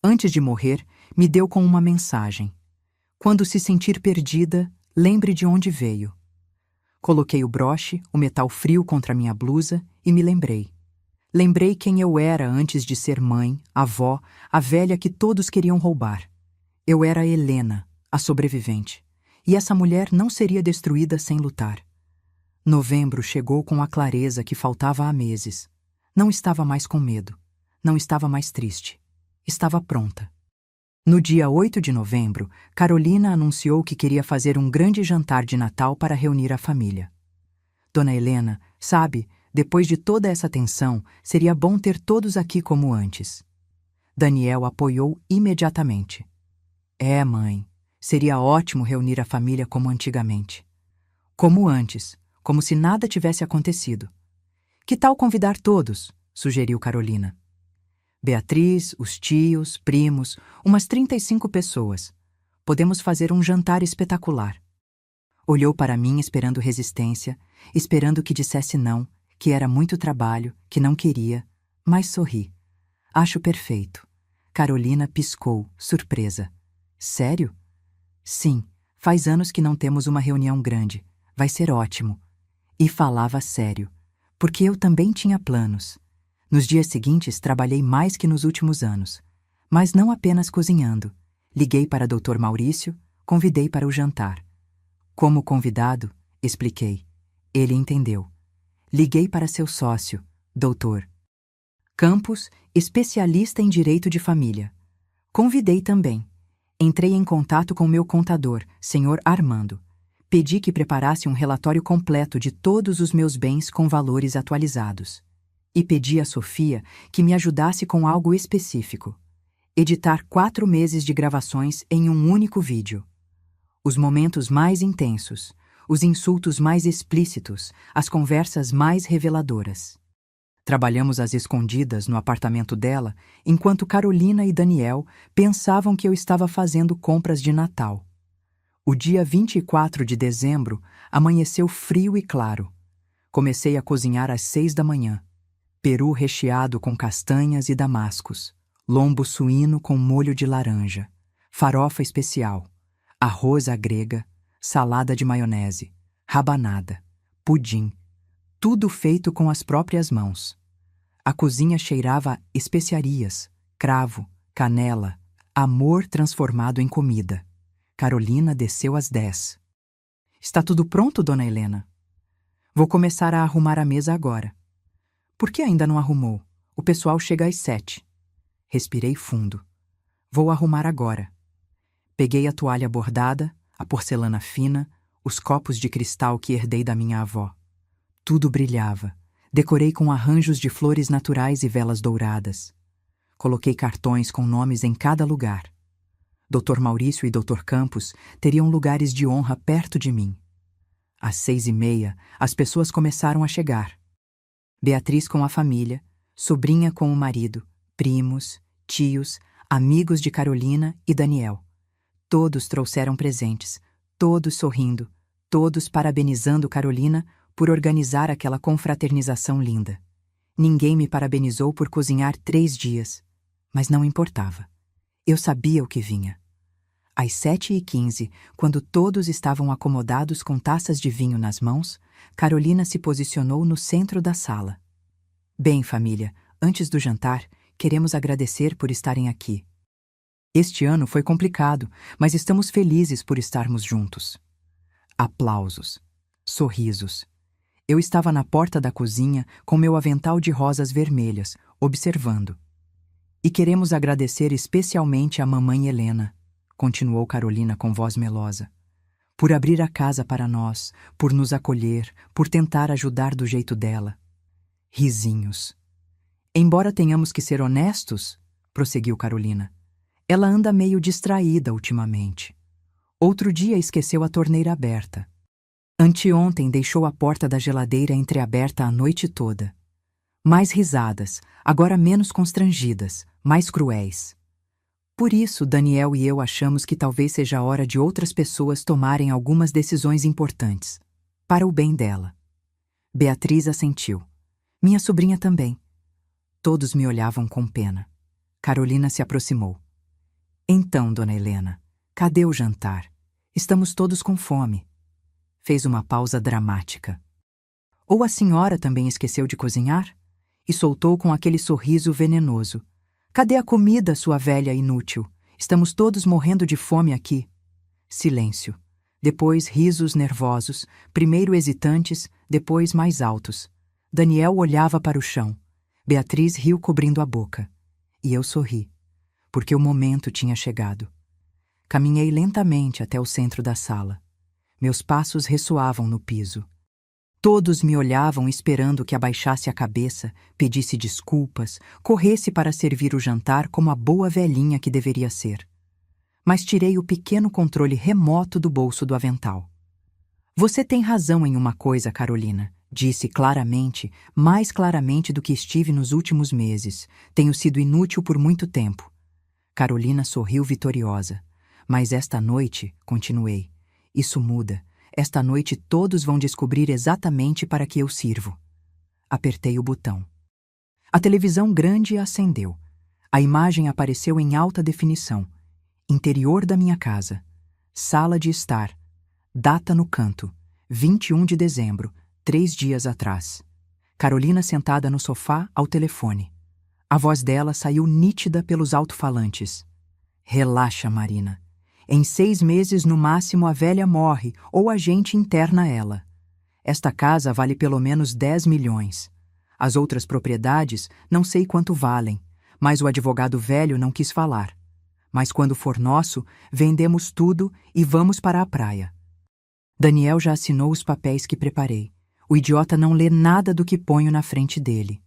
Antes de morrer, me deu com uma mensagem. Quando se sentir perdida, lembre de onde veio. Coloquei o broche, o metal frio contra minha blusa e me lembrei. Lembrei quem eu era antes de ser mãe, avó, a velha que todos queriam roubar. Eu era Helena, a sobrevivente, e essa mulher não seria destruída sem lutar. Novembro chegou com a clareza que faltava há meses. Não estava mais com medo. Não estava mais triste. Estava pronta. No dia 8 de novembro, Carolina anunciou que queria fazer um grande jantar de Natal para reunir a família. Dona Helena, sabe, depois de toda essa tensão, seria bom ter todos aqui como antes. Daniel apoiou imediatamente. É, mãe, seria ótimo reunir a família como antigamente. Como antes, como se nada tivesse acontecido. Que tal convidar todos? Sugeriu Carolina. Beatriz, os tios, primos, umas 35 pessoas. Podemos fazer um jantar espetacular. Olhou para mim esperando resistência, esperando que dissesse não, que era muito trabalho, que não queria, mas sorri. Acho perfeito. Carolina piscou, surpresa. Sério? Sim, faz anos que não temos uma reunião grande. Vai ser ótimo. E falava sério, porque eu também tinha planos. Nos dias seguintes trabalhei mais que nos últimos anos. Mas não apenas cozinhando. Liguei para Dr. Maurício, convidei para o jantar. Como convidado, expliquei. Ele entendeu. Liguei para seu sócio, Dr. Campos, especialista em direito de família. Convidei também. Entrei em contato com meu contador, Sr. Armando. Pedi que preparasse um relatório completo de todos os meus bens com valores atualizados. E pedi a Sofia que me ajudasse com algo específico: editar 4 meses de gravações em um único vídeo. Os momentos mais intensos, os insultos mais explícitos, as conversas mais reveladoras. Trabalhamos às escondidas no apartamento dela, enquanto Carolina e Daniel pensavam que eu estava fazendo compras de Natal. O dia 24 de dezembro amanheceu frio e claro. Comecei a cozinhar às 6 da manhã. Peru recheado com castanhas e damascos, lombo suíno com molho de laranja, farofa especial, arroz à grega, salada de maionese, rabanada, pudim, tudo feito com as próprias mãos. A cozinha cheirava a especiarias, cravo, canela, amor transformado em comida. Carolina desceu às 10. Está tudo pronto, dona Helena? Vou começar a arrumar a mesa agora. Por que ainda não arrumou? O pessoal chega às 7. Respirei fundo. Vou arrumar agora. Peguei a toalha bordada, a porcelana fina, os copos de cristal que herdei da minha avó. Tudo brilhava. Decorei com arranjos de flores naturais e velas douradas. Coloquei cartões com nomes em cada lugar. Dr. Maurício e Dr. Campos teriam lugares de honra perto de mim. Às 6h30, as pessoas começaram a chegar. Beatriz com a família, sobrinha com o marido, primos, tios, amigos de Carolina e Daniel. Todos trouxeram presentes, todos sorrindo, todos parabenizando Carolina por organizar aquela confraternização linda. Ninguém me parabenizou por cozinhar 3 dias, mas não importava. Eu sabia o que vinha. Às 7h15, quando todos estavam acomodados com taças de vinho nas mãos, Carolina se posicionou no centro da sala. Bem, família, antes do jantar, queremos agradecer por estarem aqui. Este ano foi complicado, mas estamos felizes por estarmos juntos. Aplausos. Sorrisos. Eu estava na porta da cozinha com meu avental de rosas vermelhas, observando. E queremos agradecer especialmente a mamãe Helena, continuou Carolina com voz melosa, por abrir a casa para nós, por nos acolher, por tentar ajudar do jeito dela. Risinhos. Embora tenhamos que ser honestos, prosseguiu Carolina, ela anda meio distraída ultimamente. Outro dia esqueceu a torneira aberta. Anteontem deixou a porta da geladeira entreaberta a noite toda. Mais risadas, agora menos constrangidas, mais cruéis. Por isso, Daniel e eu achamos que talvez seja a hora de outras pessoas tomarem algumas decisões importantes, para o bem dela. Beatriz assentiu. Minha sobrinha também. Todos me olhavam com pena. Carolina se aproximou. Então, dona Helena, cadê o jantar? Estamos todos com fome. Fez uma pausa dramática. Ou a senhora também esqueceu de cozinhar? E soltou com aquele sorriso venenoso. Cadê a comida, sua velha inútil? Estamos todos morrendo de fome aqui. Silêncio. Depois risos nervosos, primeiro hesitantes, depois mais altos. Daniel olhava para o chão. Beatriz riu cobrindo a boca. E eu sorri, porque o momento tinha chegado. Caminhei lentamente até o centro da sala. Meus passos ressoavam no piso. Todos me olhavam esperando que abaixasse a cabeça, pedisse desculpas, corresse para servir o jantar como a boa velhinha que deveria ser. Mas tirei o pequeno controle remoto do bolso do avental. Você tem razão em uma coisa, Carolina, disse claramente, mais claramente do que estive nos últimos meses. Tenho sido inútil por muito tempo. Carolina sorriu vitoriosa. Mas esta noite, continuei, isso muda. Esta noite todos vão descobrir exatamente para que eu sirvo. Apertei o botão. A televisão grande acendeu. A imagem apareceu em alta definição. Interior da minha casa. Sala de estar. Data no canto. 21 de dezembro, 3 dias atrás. Carolina sentada no sofá ao telefone. A voz dela saiu nítida pelos alto-falantes. Relaxa, Marina. Em 6 meses, no máximo, a velha morre ou a gente interna ela. Esta casa vale pelo menos 10 milhões. As outras propriedades não sei quanto valem, mas o advogado velho não quis falar. Mas quando for nosso, vendemos tudo e vamos para a praia. Daniel já assinou os papéis que preparei. O idiota não lê nada do que ponho na frente dele.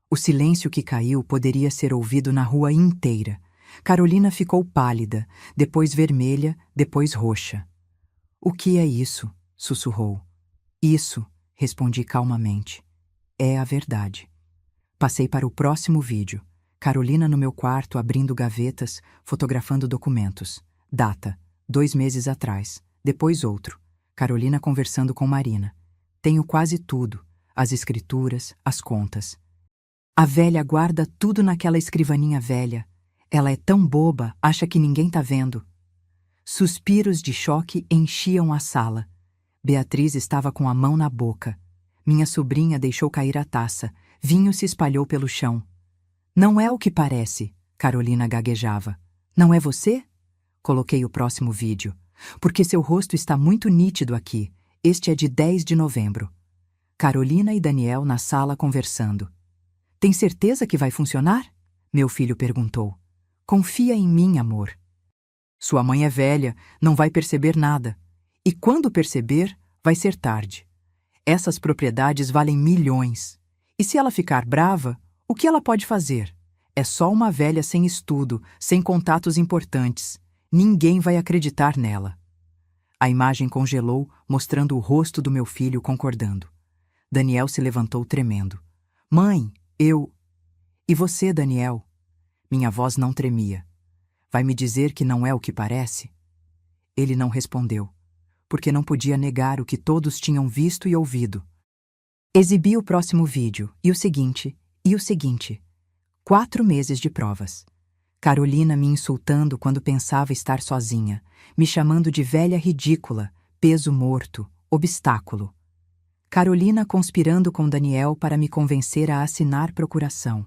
O silêncio que caiu poderia ser ouvido na rua inteira. Carolina ficou pálida, depois vermelha, depois roxa. "O que é isso?" sussurrou. "Isso", respondi calmamente. "É a verdade." Passei para o próximo vídeo. Carolina no meu quarto abrindo gavetas, fotografando documentos. Data: 2 meses atrás. Depois outro. Carolina conversando com Marina. "Tenho quase tudo. As escrituras, as contas. A velha guarda tudo naquela escrivaninha velha. Ela é tão boba, acha que ninguém tá vendo." Suspiros de choque enchiam a sala. Beatriz estava com a mão na boca. Minha sobrinha deixou cair a taça. Vinho se espalhou pelo chão. "Não é o que parece", Carolina gaguejava. "Não é você?" Coloquei o próximo vídeo. "Porque seu rosto está muito nítido aqui. Este é de 10 de novembro. Carolina e Daniel na sala conversando. "Tem certeza que vai funcionar?" Meu filho perguntou. "Confia em mim, amor. Sua mãe é velha, não vai perceber nada. E quando perceber, vai ser tarde. Essas propriedades valem milhões. E se ela ficar brava, o que ela pode fazer? É só uma velha sem estudo, sem contatos importantes. Ninguém vai acreditar nela." A imagem congelou, mostrando o rosto do meu filho concordando. Daniel se levantou tremendo. "Mãe, eu... E você, Daniel?" Minha voz não tremia. "Vai me dizer que não é o que parece?" Ele não respondeu, porque não podia negar o que todos tinham visto e ouvido. Exibi o próximo vídeo, e o seguinte, e o seguinte. 4 meses de provas. Carolina me insultando quando pensava estar sozinha, me chamando de velha ridícula, peso morto, obstáculo. Carolina conspirando com Daniel para me convencer a assinar procuração.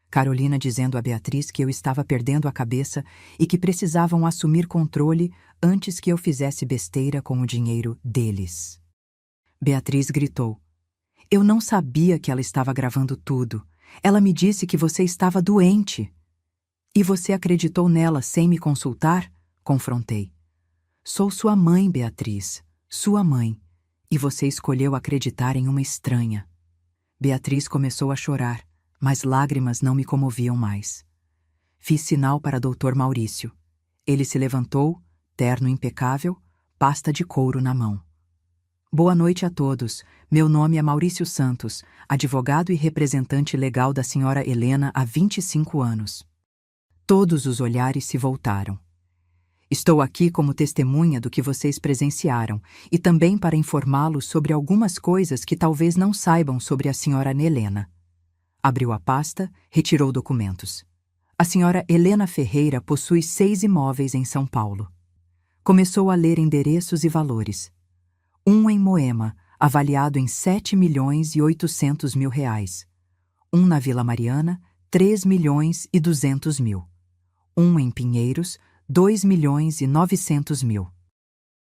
Carolina dizendo a Beatriz que eu estava perdendo a cabeça e que precisavam assumir controle antes que eu fizesse besteira com o dinheiro deles. Beatriz gritou. "Eu não sabia que ela estava gravando tudo. Ela me disse que você estava doente." "E você acreditou nela sem me consultar?" Confrontei. "Sou sua mãe, Beatriz. Sua mãe. E você escolheu acreditar em uma estranha." Beatriz começou a chorar, mas lágrimas não me comoviam mais. Fiz sinal para Dr. Maurício. Ele se levantou, terno impecável, pasta de couro na mão. "Boa noite a todos. Meu nome é Maurício Santos, advogado e representante legal da senhora Helena há 25 anos. Todos os olhares se voltaram. "Estou aqui como testemunha do que vocês presenciaram e também para informá-los sobre algumas coisas que talvez não saibam sobre a senhora Helena." Abriu a pasta, retirou documentos. "A senhora Helena Ferreira possui 6 imóveis em São Paulo." Começou a ler endereços e valores. Um em Moema, avaliado em 7.800.000 reais. Um na Vila Mariana, 3.200.000. Um em Pinheiros, 2.900.000.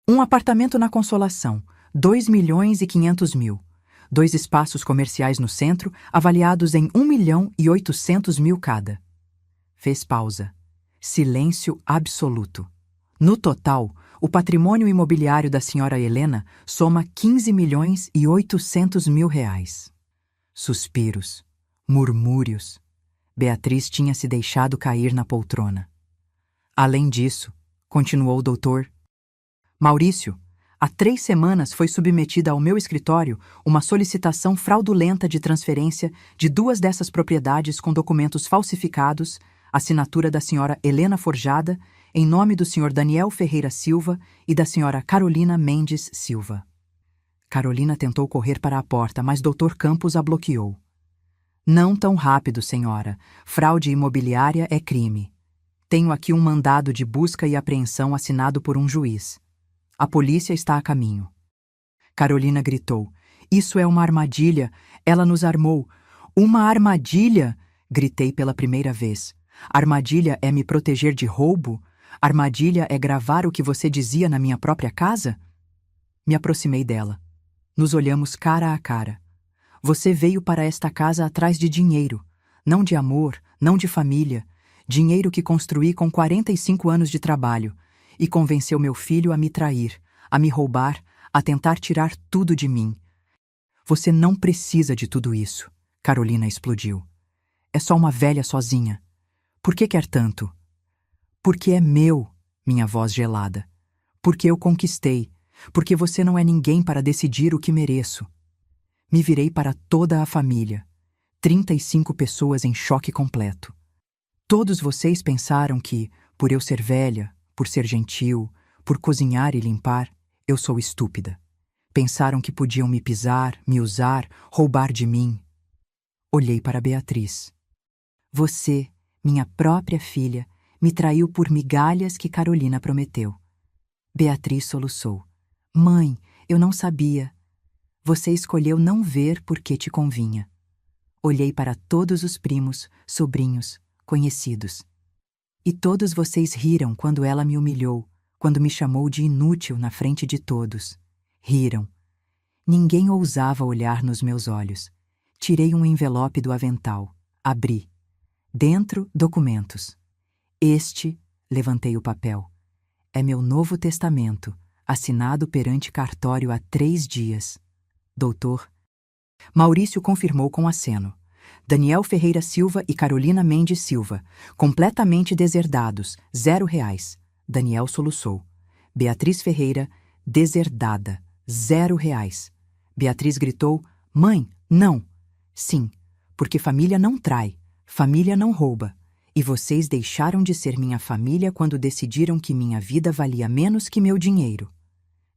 Um apartamento na Consolação, 2.500.000. 2 espaços comerciais no centro, avaliados em 1.800.000 cada. Fez pausa. Silêncio absoluto. No total, o patrimônio imobiliário da senhora Helena soma 15.800.000 reais. Suspiros. Murmúrios. Beatriz tinha se deixado cair na poltrona. "Além disso", continuou o doutor, "Maurício, há 3 semanas foi submetida ao meu escritório uma solicitação fraudulenta de transferência de 2 dessas propriedades com documentos falsificados, assinatura da senhora Helena forjada, em nome do senhor Daniel Ferreira Silva e da senhora Carolina Mendes Silva." Carolina tentou correr para a porta, mas Dr. Campos a bloqueou. "Não tão rápido, senhora. Fraude imobiliária é crime. Tenho aqui um mandado de busca e apreensão assinado por um juiz. A polícia está a caminho." Carolina gritou. "Isso é uma armadilha. Ela nos armou." "Uma armadilha?" Gritei pela primeira vez. "Armadilha é me proteger de roubo? Armadilha é gravar o que você dizia na minha própria casa?" Me aproximei dela. Nos olhamos cara a cara. "Você veio para esta casa atrás de dinheiro. Não de amor, não de família. Dinheiro que construí com 45 anos de trabalho. E convenceu meu filho a me trair, a me roubar, a tentar tirar tudo de mim. Você não precisa de tudo isso." Carolina explodiu. é só uma velha sozinha. Por que quer tanto? Porque é meu, minha voz gelada. Porque eu conquistei. Porque você não é ninguém para decidir o que mereço. Me virei para toda a família. 35 pessoas em choque completo. Todos vocês pensaram que, por eu ser velha, por ser gentil, por cozinhar e limpar, eu sou estúpida. Pensaram que podiam me pisar, me usar, roubar de mim. Olhei para Beatriz. Você, minha própria filha, me traiu por migalhas que Carolina prometeu. Beatriz soluçou. Mãe, eu não sabia. Você escolheu não ver porque te convinha. Olhei para todos os primos, sobrinhos, conhecidos. E todos vocês riram quando ela me humilhou, quando me chamou de inútil na frente de todos. Riram. Ninguém ousava olhar nos meus olhos. Tirei um envelope do avental. Abri. Dentro, documentos. Levantei o papel. É meu novo testamento, assinado perante cartório há 3 dias. Doutor. Maurício confirmou com aceno. Daniel Ferreira Silva e Carolina Mendes Silva, completamente deserdados, R$0. Daniel soluçou. Beatriz Ferreira, deserdada, R$0. Beatriz gritou, mãe, não. Sim, porque família não trai, família não rouba. E vocês deixaram de ser minha família quando decidiram que minha vida valia menos que meu dinheiro.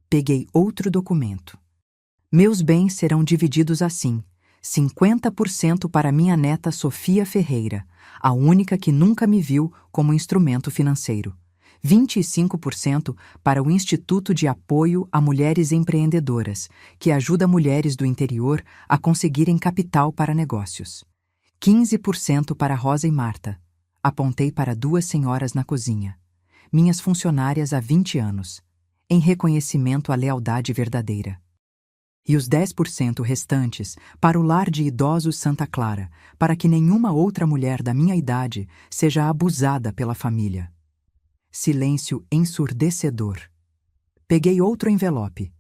Peguei outro documento. Meus bens serão divididos assim. 50% para minha neta Sofia Ferreira, a única que nunca me viu como instrumento financeiro. 25% para o Instituto de Apoio a Mulheres Empreendedoras, que ajuda mulheres do interior a conseguirem capital para negócios. 15% para Rosa e Marta. Apontei para 2 senhoras na cozinha. Minhas funcionárias há 20 anos. Em reconhecimento à lealdade verdadeira. E os 10% restantes para o lar de idosos Santa Clara, para que nenhuma outra mulher da minha idade seja abusada pela família. Silêncio ensurdecedor. Peguei outro envelope.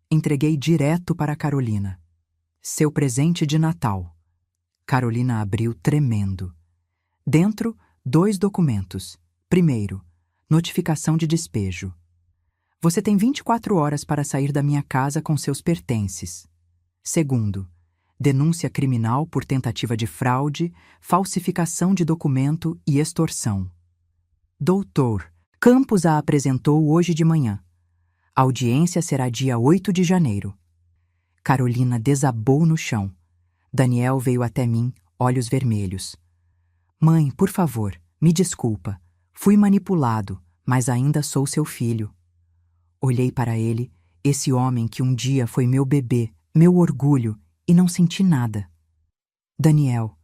Entreguei direto para Carolina. Seu presente de Natal. Carolina abriu tremendo. Dentro, 2 documentos. Primeiro, notificação de despejo. Você tem 24 horas para sair da minha casa com seus pertences. Segundo, denúncia criminal por tentativa de fraude, falsificação de documento e extorsão. Doutor, Campos a apresentou hoje de manhã. A audiência será dia 8 de janeiro. Carolina desabou no chão. Daniel veio até mim, olhos vermelhos. Mãe, por favor, me desculpa. Fui manipulado, mas ainda sou seu filho. Olhei para ele, esse homem que um dia foi meu bebê, meu orgulho, e não senti nada. Daniel,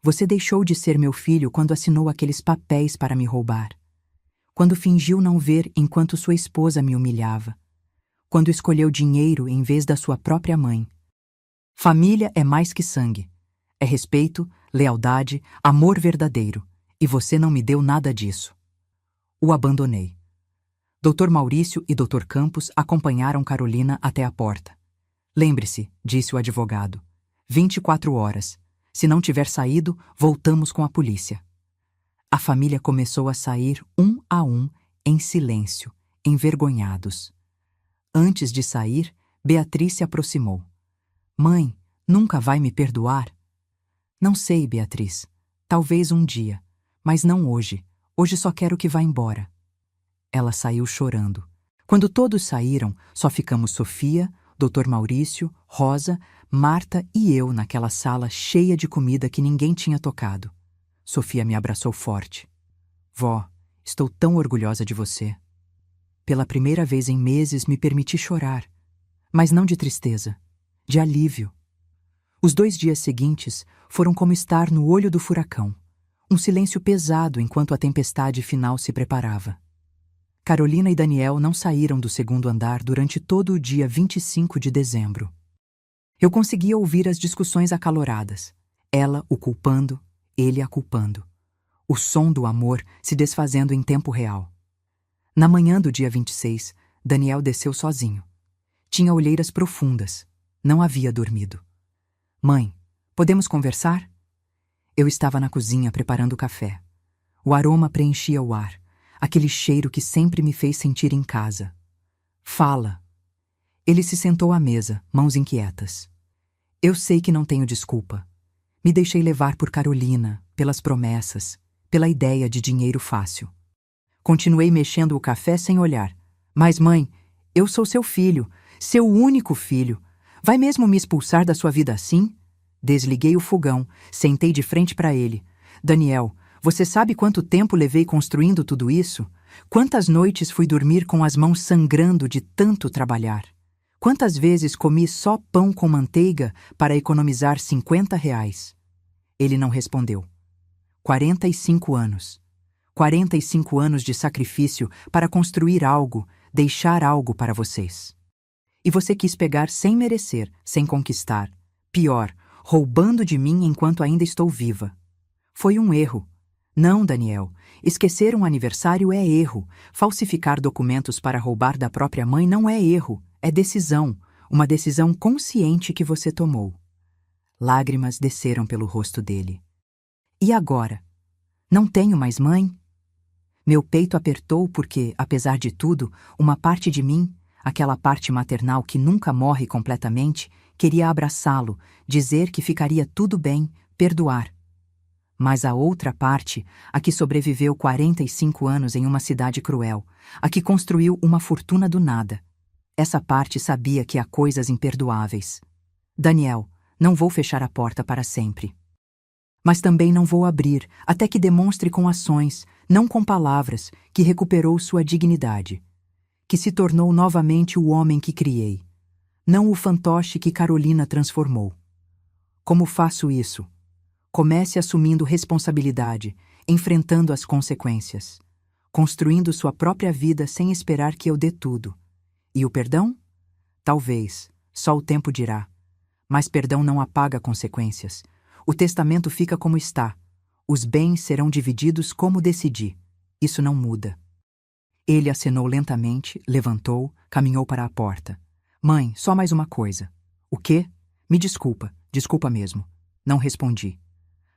você deixou de ser meu filho quando assinou aqueles papéis para me roubar. Quando fingiu não ver enquanto sua esposa me humilhava. Quando escolheu dinheiro em vez da sua própria mãe. Família é mais que sangue. É respeito, lealdade, amor verdadeiro. E você não me deu nada disso. O abandonei. Dr. Maurício e Dr. Campos acompanharam Carolina até a porta. Lembre-se, disse o advogado. 24 horas. Se não tiver saído, voltamos com a polícia. A família começou a sair um a um, em silêncio, envergonhados. Antes de sair, Beatriz se aproximou. Mãe, nunca vai me perdoar? Não sei, Beatriz. Talvez um dia. Mas não hoje. Hoje só quero que vá embora. Ela saiu chorando. Quando todos saíram, só ficamos Sofia, Dr. Maurício, Rosa, Marta e eu naquela sala cheia de comida que ninguém tinha tocado. Sofia me abraçou forte. Vó, estou tão orgulhosa de você. Pela primeira vez em meses me permiti chorar. Mas não de tristeza, de alívio. Os 2 dias seguintes foram como estar no olho do furacão. Um silêncio pesado enquanto a tempestade final se preparava. Carolina e Daniel não saíram do 2º andar durante todo o dia 25 de dezembro. Eu conseguia ouvir as discussões acaloradas. Ela o culpando, ele a culpando. O som do amor se desfazendo em tempo real. Na manhã do dia 26, Daniel desceu sozinho. Tinha olheiras profundas. Não havia dormido. Mãe, podemos conversar? Eu estava na cozinha preparando o café. O aroma preenchia o ar, aquele cheiro que sempre me fez sentir em casa. Fala. Ele se sentou à mesa, mãos inquietas. Eu sei que não tenho desculpa. Me deixei levar por Carolina, pelas promessas, pela ideia de dinheiro fácil. Continuei mexendo o café sem olhar. Mas, mãe, eu sou seu filho, seu único filho. Vai mesmo me expulsar da sua vida assim? Desliguei o fogão, sentei de frente para ele. Daniel, você sabe quanto tempo levei construindo tudo isso? Quantas noites fui dormir com as mãos sangrando de tanto trabalhar? Quantas vezes comi só pão com manteiga para economizar R$ 50? Ele não respondeu. 45 anos. 45 anos de sacrifício para construir algo, deixar algo para vocês. E você quis pegar sem merecer, sem conquistar. Pior, roubando de mim enquanto ainda estou viva. Foi um erro. Não, Daniel. Esquecer um aniversário é erro. Falsificar documentos para roubar da própria mãe não é erro. É decisão. Uma decisão consciente que você tomou. Lágrimas desceram pelo rosto dele. E agora? Não tenho mais mãe? Meu peito apertou porque, apesar de tudo, uma parte de mim, aquela parte maternal que nunca morre completamente, queria abraçá-lo, dizer que ficaria tudo bem, perdoar. Mas a outra parte, a que sobreviveu 45 anos em uma cidade cruel, a que construiu uma fortuna do nada. Essa parte sabia que há coisas imperdoáveis. Daniel, não vou fechar a porta para sempre. Mas também não vou abrir até que demonstre com ações, não com palavras, que recuperou sua dignidade. Que se tornou novamente o homem que criei. Não o fantoche que Carolina transformou. Como faço isso? Comece assumindo responsabilidade, enfrentando as consequências. Construindo sua própria vida sem esperar que eu dê tudo. E o perdão? Talvez, só o tempo dirá. Mas perdão não apaga consequências. O testamento fica como está. Os bens serão divididos como decidi. Isso não muda. Ele acenou lentamente, levantou, caminhou para a porta. Mãe, só mais uma coisa. O quê? Me desculpa, desculpa mesmo. Não respondi.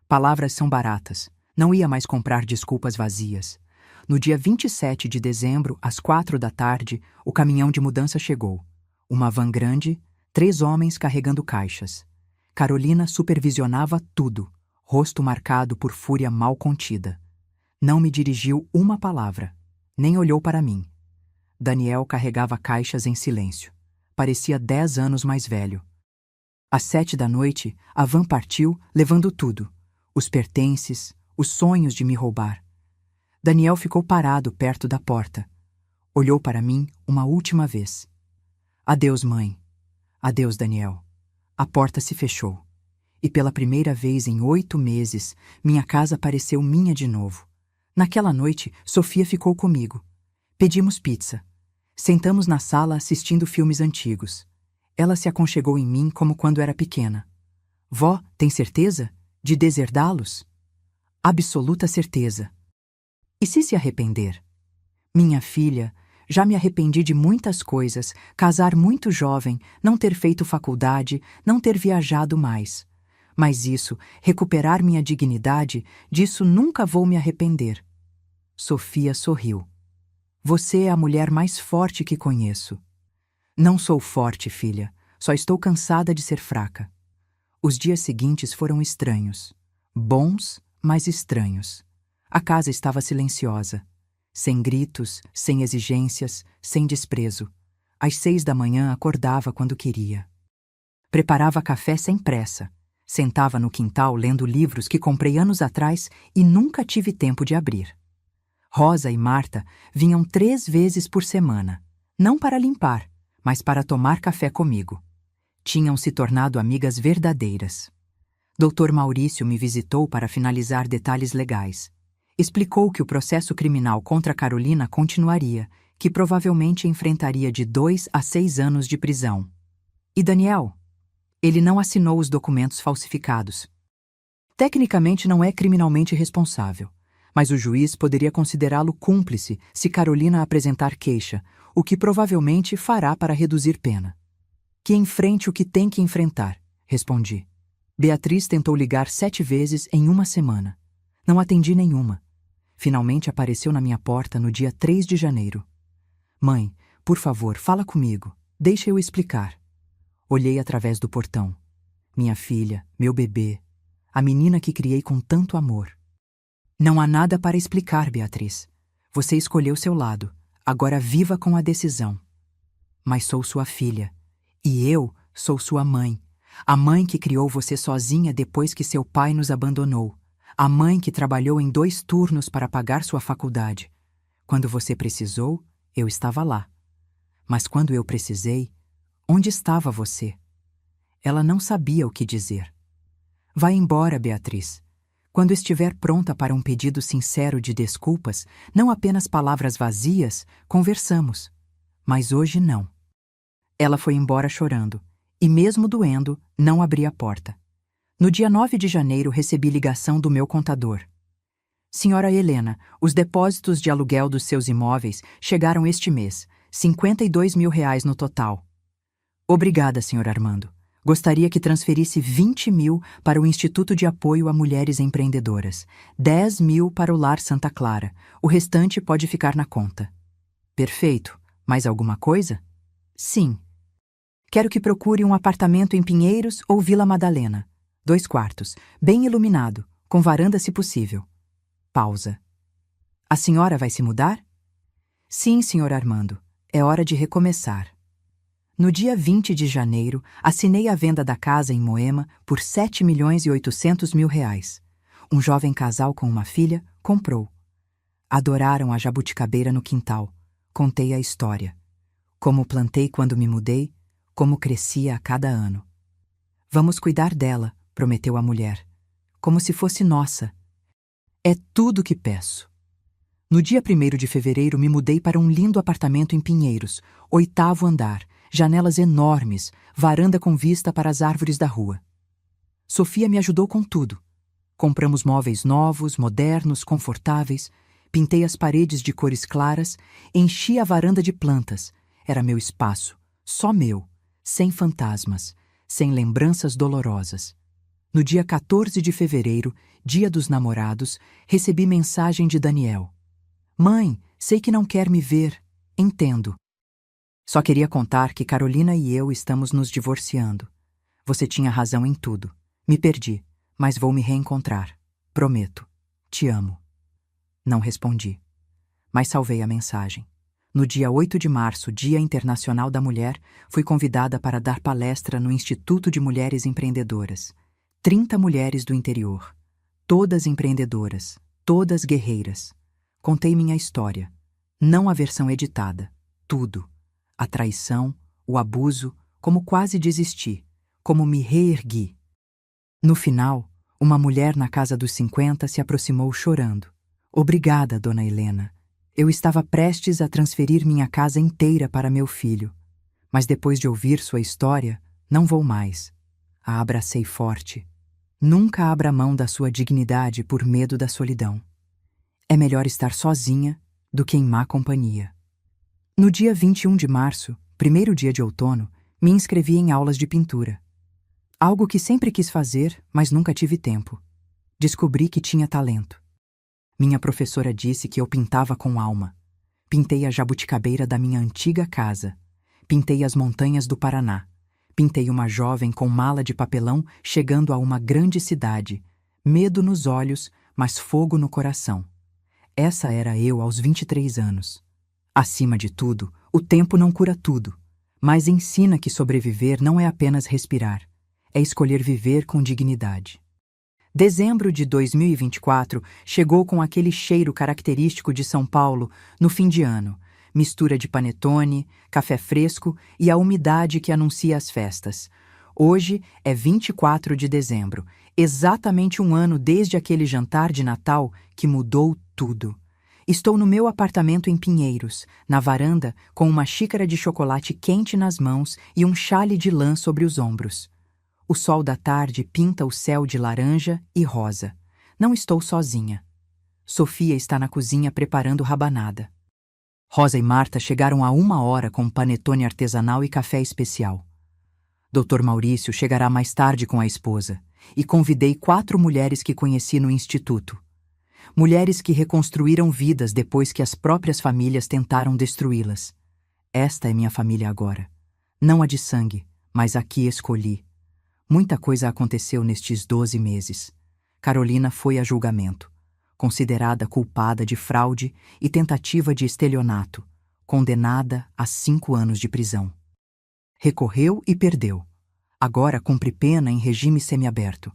Palavras são baratas. Não ia mais comprar desculpas vazias. No dia 27 de dezembro, às 4 da tarde, o caminhão de mudança chegou. Uma van grande, 3 homens carregando caixas. Carolina supervisionava tudo, rosto marcado por fúria mal contida. Não me dirigiu uma palavra, nem olhou para mim. Daniel carregava caixas em silêncio. Parecia 10 anos mais velho. Às 7 da noite, a van partiu, levando tudo. Os pertences, os sonhos de me roubar. Daniel ficou parado perto da porta. Olhou para mim uma última vez. Adeus, mãe. Adeus, Daniel. A porta se fechou. E pela primeira vez em 8 meses, minha casa pareceu minha de novo. Naquela noite, Sofia ficou comigo. Pedimos pizza. Sentamos na sala assistindo filmes antigos. Ela se aconchegou em mim como quando era pequena. Vó, tem certeza? De deserdá-los? Absoluta certeza. E se arrepender? Minha filha, já me arrependi de muitas coisas, casar muito jovem, não ter feito faculdade, não ter viajado mais. Mas isso, recuperar minha dignidade, disso nunca vou me arrepender. Sofia sorriu. Você é a mulher mais forte que conheço. Não sou forte, filha, só estou cansada de ser fraca. Os dias seguintes foram estranhos. Bons, mas estranhos. A casa estava silenciosa. Sem gritos, sem exigências, sem desprezo. Às 6 da manhã acordava quando queria. Preparava café sem pressa. Sentava no quintal lendo livros que comprei anos atrás e nunca tive tempo de abrir. Rosa e Marta vinham 3 vezes por semana, não para limpar, mas para tomar café comigo. Tinham se tornado amigas verdadeiras. Dr. Maurício me visitou para finalizar detalhes legais. Explicou que o processo criminal contra Carolina continuaria, que provavelmente enfrentaria de 2 a 6 anos de prisão. E Daniel? Ele não assinou os documentos falsificados. Tecnicamente não é criminalmente responsável, mas o juiz poderia considerá-lo cúmplice se Carolina apresentar queixa, o que provavelmente fará para reduzir pena. Que enfrente o que tem que enfrentar, respondi. Beatriz tentou ligar 7 vezes em uma semana. Não atendi nenhuma. Finalmente apareceu na minha porta no dia 3 de janeiro. Mãe, por favor, fala comigo. Deixa eu explicar. Olhei através do portão. Minha filha, meu bebê, a menina que criei com tanto amor. Não há nada para explicar, Beatriz. Você escolheu seu lado. Agora viva com a decisão. Mas sou sua filha. E eu sou sua mãe. A mãe que criou você sozinha depois que seu pai nos abandonou. A mãe que trabalhou em 2 turnos para pagar sua faculdade. Quando você precisou, eu estava lá. Mas quando eu precisei, onde estava você? Ela não sabia o que dizer. Vá embora, Beatriz. Quando estiver pronta para um pedido sincero de desculpas, não apenas palavras vazias, conversamos. Mas hoje não. Ela foi embora chorando, e mesmo doendo, não abri a porta. No dia 9 de janeiro recebi ligação do meu contador. Senhora Helena, os depósitos de aluguel dos seus imóveis chegaram este mês, R$ 52 mil no total. Obrigada, Sr. Armando. Gostaria que transferisse 20 mil para o Instituto de Apoio a Mulheres Empreendedoras, 10 mil para o Lar Santa Clara. O restante pode ficar na conta. Perfeito. Mais alguma coisa? Sim. Quero que procure um apartamento em Pinheiros ou Vila Madalena. 2 quartos, bem iluminado, com varanda se possível. Pausa. A senhora vai se mudar? Sim, Sr. Armando. É hora de recomeçar. No dia 20 de janeiro, assinei a venda da casa em Moema por R$ 7.800.000. Um jovem casal com uma filha comprou. Adoraram a jabuticabeira no quintal. Contei a história. Como plantei quando me mudei, como crescia a cada ano. Vamos cuidar dela, prometeu a mulher. Como se fosse nossa. É tudo que peço. No dia 1º de fevereiro me mudei para um lindo apartamento em Pinheiros, 8º andar, janelas enormes, varanda com vista para as árvores da rua. Sofia me ajudou com tudo. Compramos móveis novos, modernos, confortáveis, pintei as paredes de cores claras, enchi a varanda de plantas. Era meu espaço, só meu, sem fantasmas, sem lembranças dolorosas. No dia 14 de fevereiro, dia dos namorados, recebi mensagem de Daniel. Mãe, sei que não quer me ver. Entendo. Só queria contar que Carolina e eu estamos nos divorciando. Você tinha razão em tudo. Me perdi, mas vou me reencontrar. Prometo. Te amo. Não respondi. Mas salvei a mensagem. No dia 8 de março, Dia Internacional da Mulher, fui convidada para dar palestra no Instituto de Mulheres Empreendedoras. 30 mulheres do interior. Todas empreendedoras, todas guerreiras. Contei minha história. Não a versão editada. Tudo. A traição, o abuso, como quase desisti, como me reergui. No final, uma mulher na casa dos 50 se aproximou chorando. Obrigada, dona Helena. Eu estava prestes a transferir minha casa inteira para meu filho. Mas depois de ouvir sua história, não vou mais. A abracei forte. Nunca abra mão da sua dignidade por medo da solidão. É melhor estar sozinha do que em má companhia. No dia 21 de março, primeiro dia de outono, me inscrevi em aulas de pintura. Algo que sempre quis fazer, mas nunca tive tempo. Descobri que tinha talento. Minha professora disse que eu pintava com alma. Pintei a jabuticabeira da minha antiga casa. Pintei as montanhas do Paraná. Pintei uma jovem com mala de papelão chegando a uma grande cidade. Medo nos olhos, mas fogo no coração. Essa era eu aos 23 anos. Acima de tudo, o tempo não cura tudo, mas ensina que sobreviver não é apenas respirar, é escolher viver com dignidade. Dezembro de 2024 chegou com aquele cheiro característico de São Paulo no fim de ano, mistura de panetone, café fresco e a umidade que anuncia as festas. Hoje é 24 de dezembro, exatamente um ano desde aquele jantar de Natal que mudou tudo. Estou no meu apartamento em Pinheiros, na varanda, com uma xícara de chocolate quente nas mãos e um xale de lã sobre os ombros. O sol da tarde pinta o céu de laranja e rosa. Não estou sozinha. Sofia está na cozinha preparando rabanada. Rosa e Marta chegaram há 1 hora com panetone artesanal e café especial. Dr. Maurício chegará mais tarde com a esposa, e convidei 4 mulheres que conheci no instituto. Mulheres que reconstruíram vidas depois que as próprias famílias tentaram destruí-las. Esta é minha família agora. Não a de sangue, mas a que escolhi. Muita coisa aconteceu nestes 12 meses. Carolina foi a julgamento, considerada culpada de fraude e tentativa de estelionato, condenada a 5 anos de prisão. Recorreu e perdeu. Agora cumpre pena em regime semiaberto.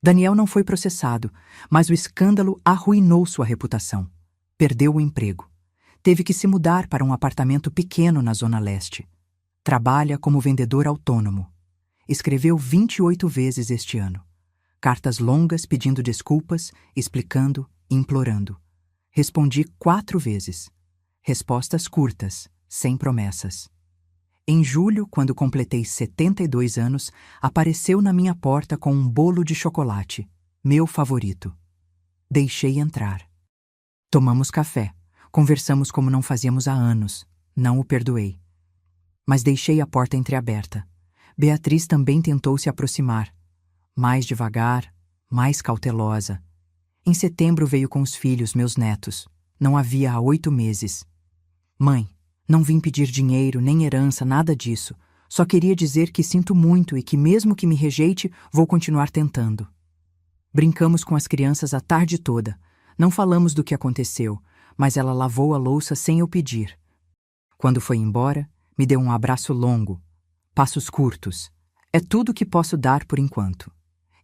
Daniel não foi processado, mas o escândalo arruinou sua reputação. Perdeu o emprego. Teve que se mudar para um apartamento pequeno na Zona Leste. Trabalha como vendedor autônomo. Escreveu 28 vezes este ano. Cartas longas pedindo desculpas, explicando, implorando. Respondi 4 vezes. Respostas curtas, sem promessas. Em julho, quando completei 72 anos, apareceu na minha porta com um bolo de chocolate, meu favorito. Deixei entrar. Tomamos café. Conversamos como não fazíamos há anos. Não o perdoei. Mas deixei a porta entreaberta. Beatriz também tentou se aproximar. Mais devagar, mais cautelosa. Em setembro veio com os filhos, meus netos. Não havia há 8 meses. Mãe, não vim pedir dinheiro, nem herança, nada disso. Só queria dizer que sinto muito e que mesmo que me rejeite, vou continuar tentando. Brincamos com as crianças a tarde toda. Não falamos do que aconteceu, mas ela lavou a louça sem eu pedir. Quando foi embora, me deu um abraço longo. Passos curtos. É tudo que posso dar por enquanto.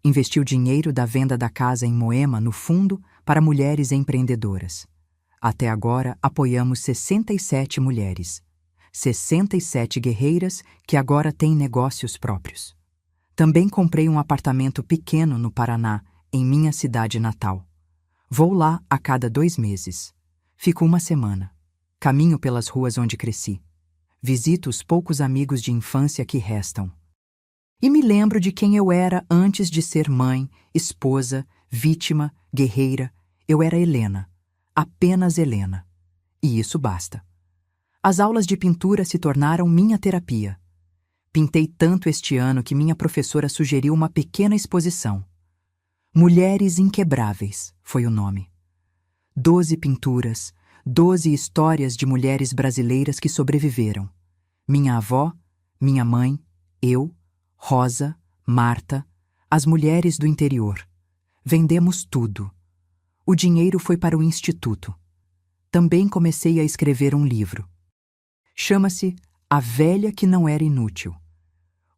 Investi o dinheiro da venda da casa em Moema no fundo para mulheres empreendedoras. Até agora, apoiamos 67 mulheres. 67 guerreiras que agora têm negócios próprios. Também comprei um apartamento pequeno no Paraná, em minha cidade natal. Vou lá a cada 2 meses. Fico 1 semana. Caminho pelas ruas onde cresci. Visito os poucos amigos de infância que restam. E me lembro de quem eu era antes de ser mãe, esposa, vítima, guerreira. Eu era Helena. Apenas Helena. E isso basta. As aulas de pintura se tornaram minha terapia. Pintei tanto este ano que minha professora sugeriu uma pequena exposição. Mulheres Inquebráveis foi o nome. 12 pinturas, 12 histórias de mulheres brasileiras que sobreviveram. Minha avó, minha mãe, eu, Rosa, Marta, as mulheres do interior. Vendemos tudo. O dinheiro foi para o instituto. Também comecei a escrever um livro. Chama-se A Velha que Não Era Inútil.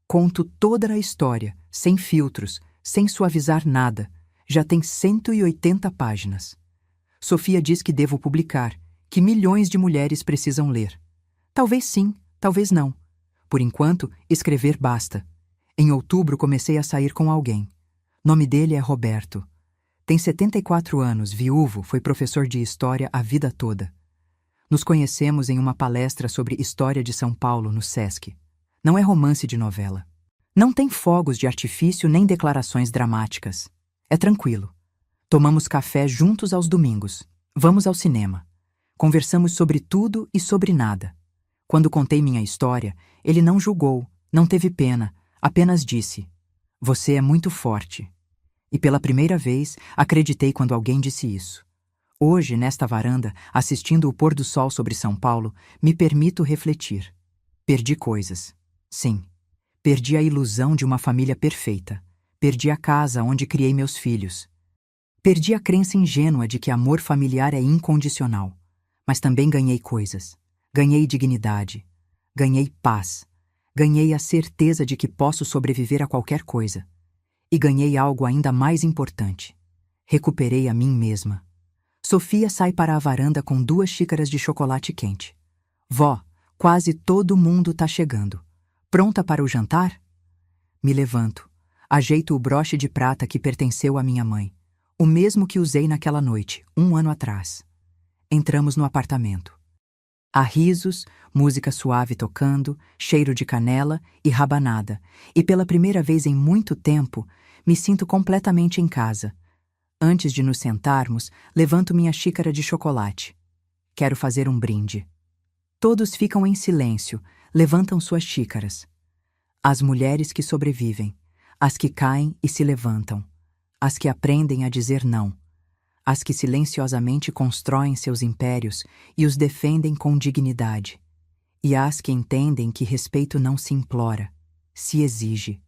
Conto toda a história, sem filtros, sem suavizar nada. Já tem 180 páginas. Sofia diz que devo publicar, que milhões de mulheres precisam ler. Talvez sim, talvez não. Por enquanto, escrever basta. Em outubro comecei a sair com alguém. Nome dele é Roberto. Tem 74 anos, viúvo, foi professor de história a vida toda. Nos conhecemos em uma palestra sobre história de São Paulo, no Sesc. Não é romance de novela. Não tem fogos de artifício nem declarações dramáticas. É tranquilo. Tomamos café juntos aos domingos. Vamos ao cinema. Conversamos sobre tudo e sobre nada. Quando contei minha história, ele não julgou, não teve pena, apenas disse: "Você é muito forte." E pela primeira vez, acreditei quando alguém disse isso. Hoje, nesta varanda, assistindo o pôr do sol sobre São Paulo, me permito refletir. Perdi coisas. Sim. Perdi a ilusão de uma família perfeita. Perdi a casa onde criei meus filhos. Perdi a crença ingênua de que amor familiar é incondicional. Mas também ganhei coisas. Ganhei dignidade. Ganhei paz. Ganhei a certeza de que posso sobreviver a qualquer coisa. E ganhei algo ainda mais importante. Recuperei a mim mesma. Sofia sai para a varanda com 2 xícaras de chocolate quente. Vó, quase todo mundo tá chegando. Pronta para o jantar? Me levanto. Ajeito o broche de prata que pertenceu à minha mãe. O mesmo que usei naquela noite, 1 ano atrás. Entramos no apartamento. Há risos, música suave tocando, cheiro de canela e rabanada. E pela primeira vez em muito tempo, me sinto completamente em casa. Antes de nos sentarmos, levanto minha xícara de chocolate. Quero fazer um brinde. Todos ficam em silêncio, levantam suas xícaras. As mulheres que sobrevivem, as que caem e se levantam, as que aprendem a dizer não, as que silenciosamente constroem seus impérios e os defendem com dignidade, e as que entendem que respeito não se implora, se exige.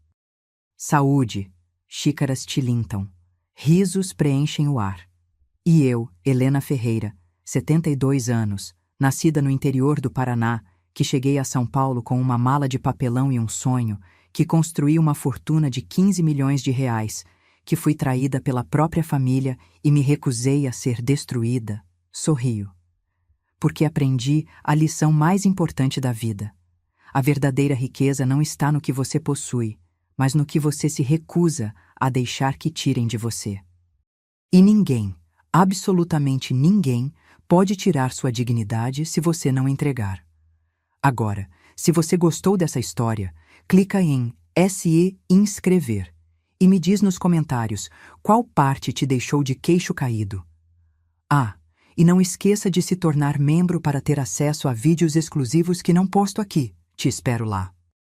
Saúde, xícaras tilintam, risos preenchem o ar. E eu, Helena Ferreira, 72 anos, nascida no interior do Paraná, que cheguei a São Paulo com uma mala de papelão e um sonho, que construí uma fortuna de 15 milhões de reais, que fui traída pela própria família e me recusei a ser destruída, sorrio. Porque aprendi a lição mais importante da vida. A verdadeira riqueza não está no que você possui, mas no que você se recusa a deixar que tirem de você. E ninguém, absolutamente ninguém, pode tirar sua dignidade se você não entregar. Agora, se você gostou dessa história, clica em SE inscrever e me diz nos comentários qual parte te deixou de queixo caído. E não esqueça de se tornar membro para ter acesso a vídeos exclusivos que não posto aqui. Te espero lá.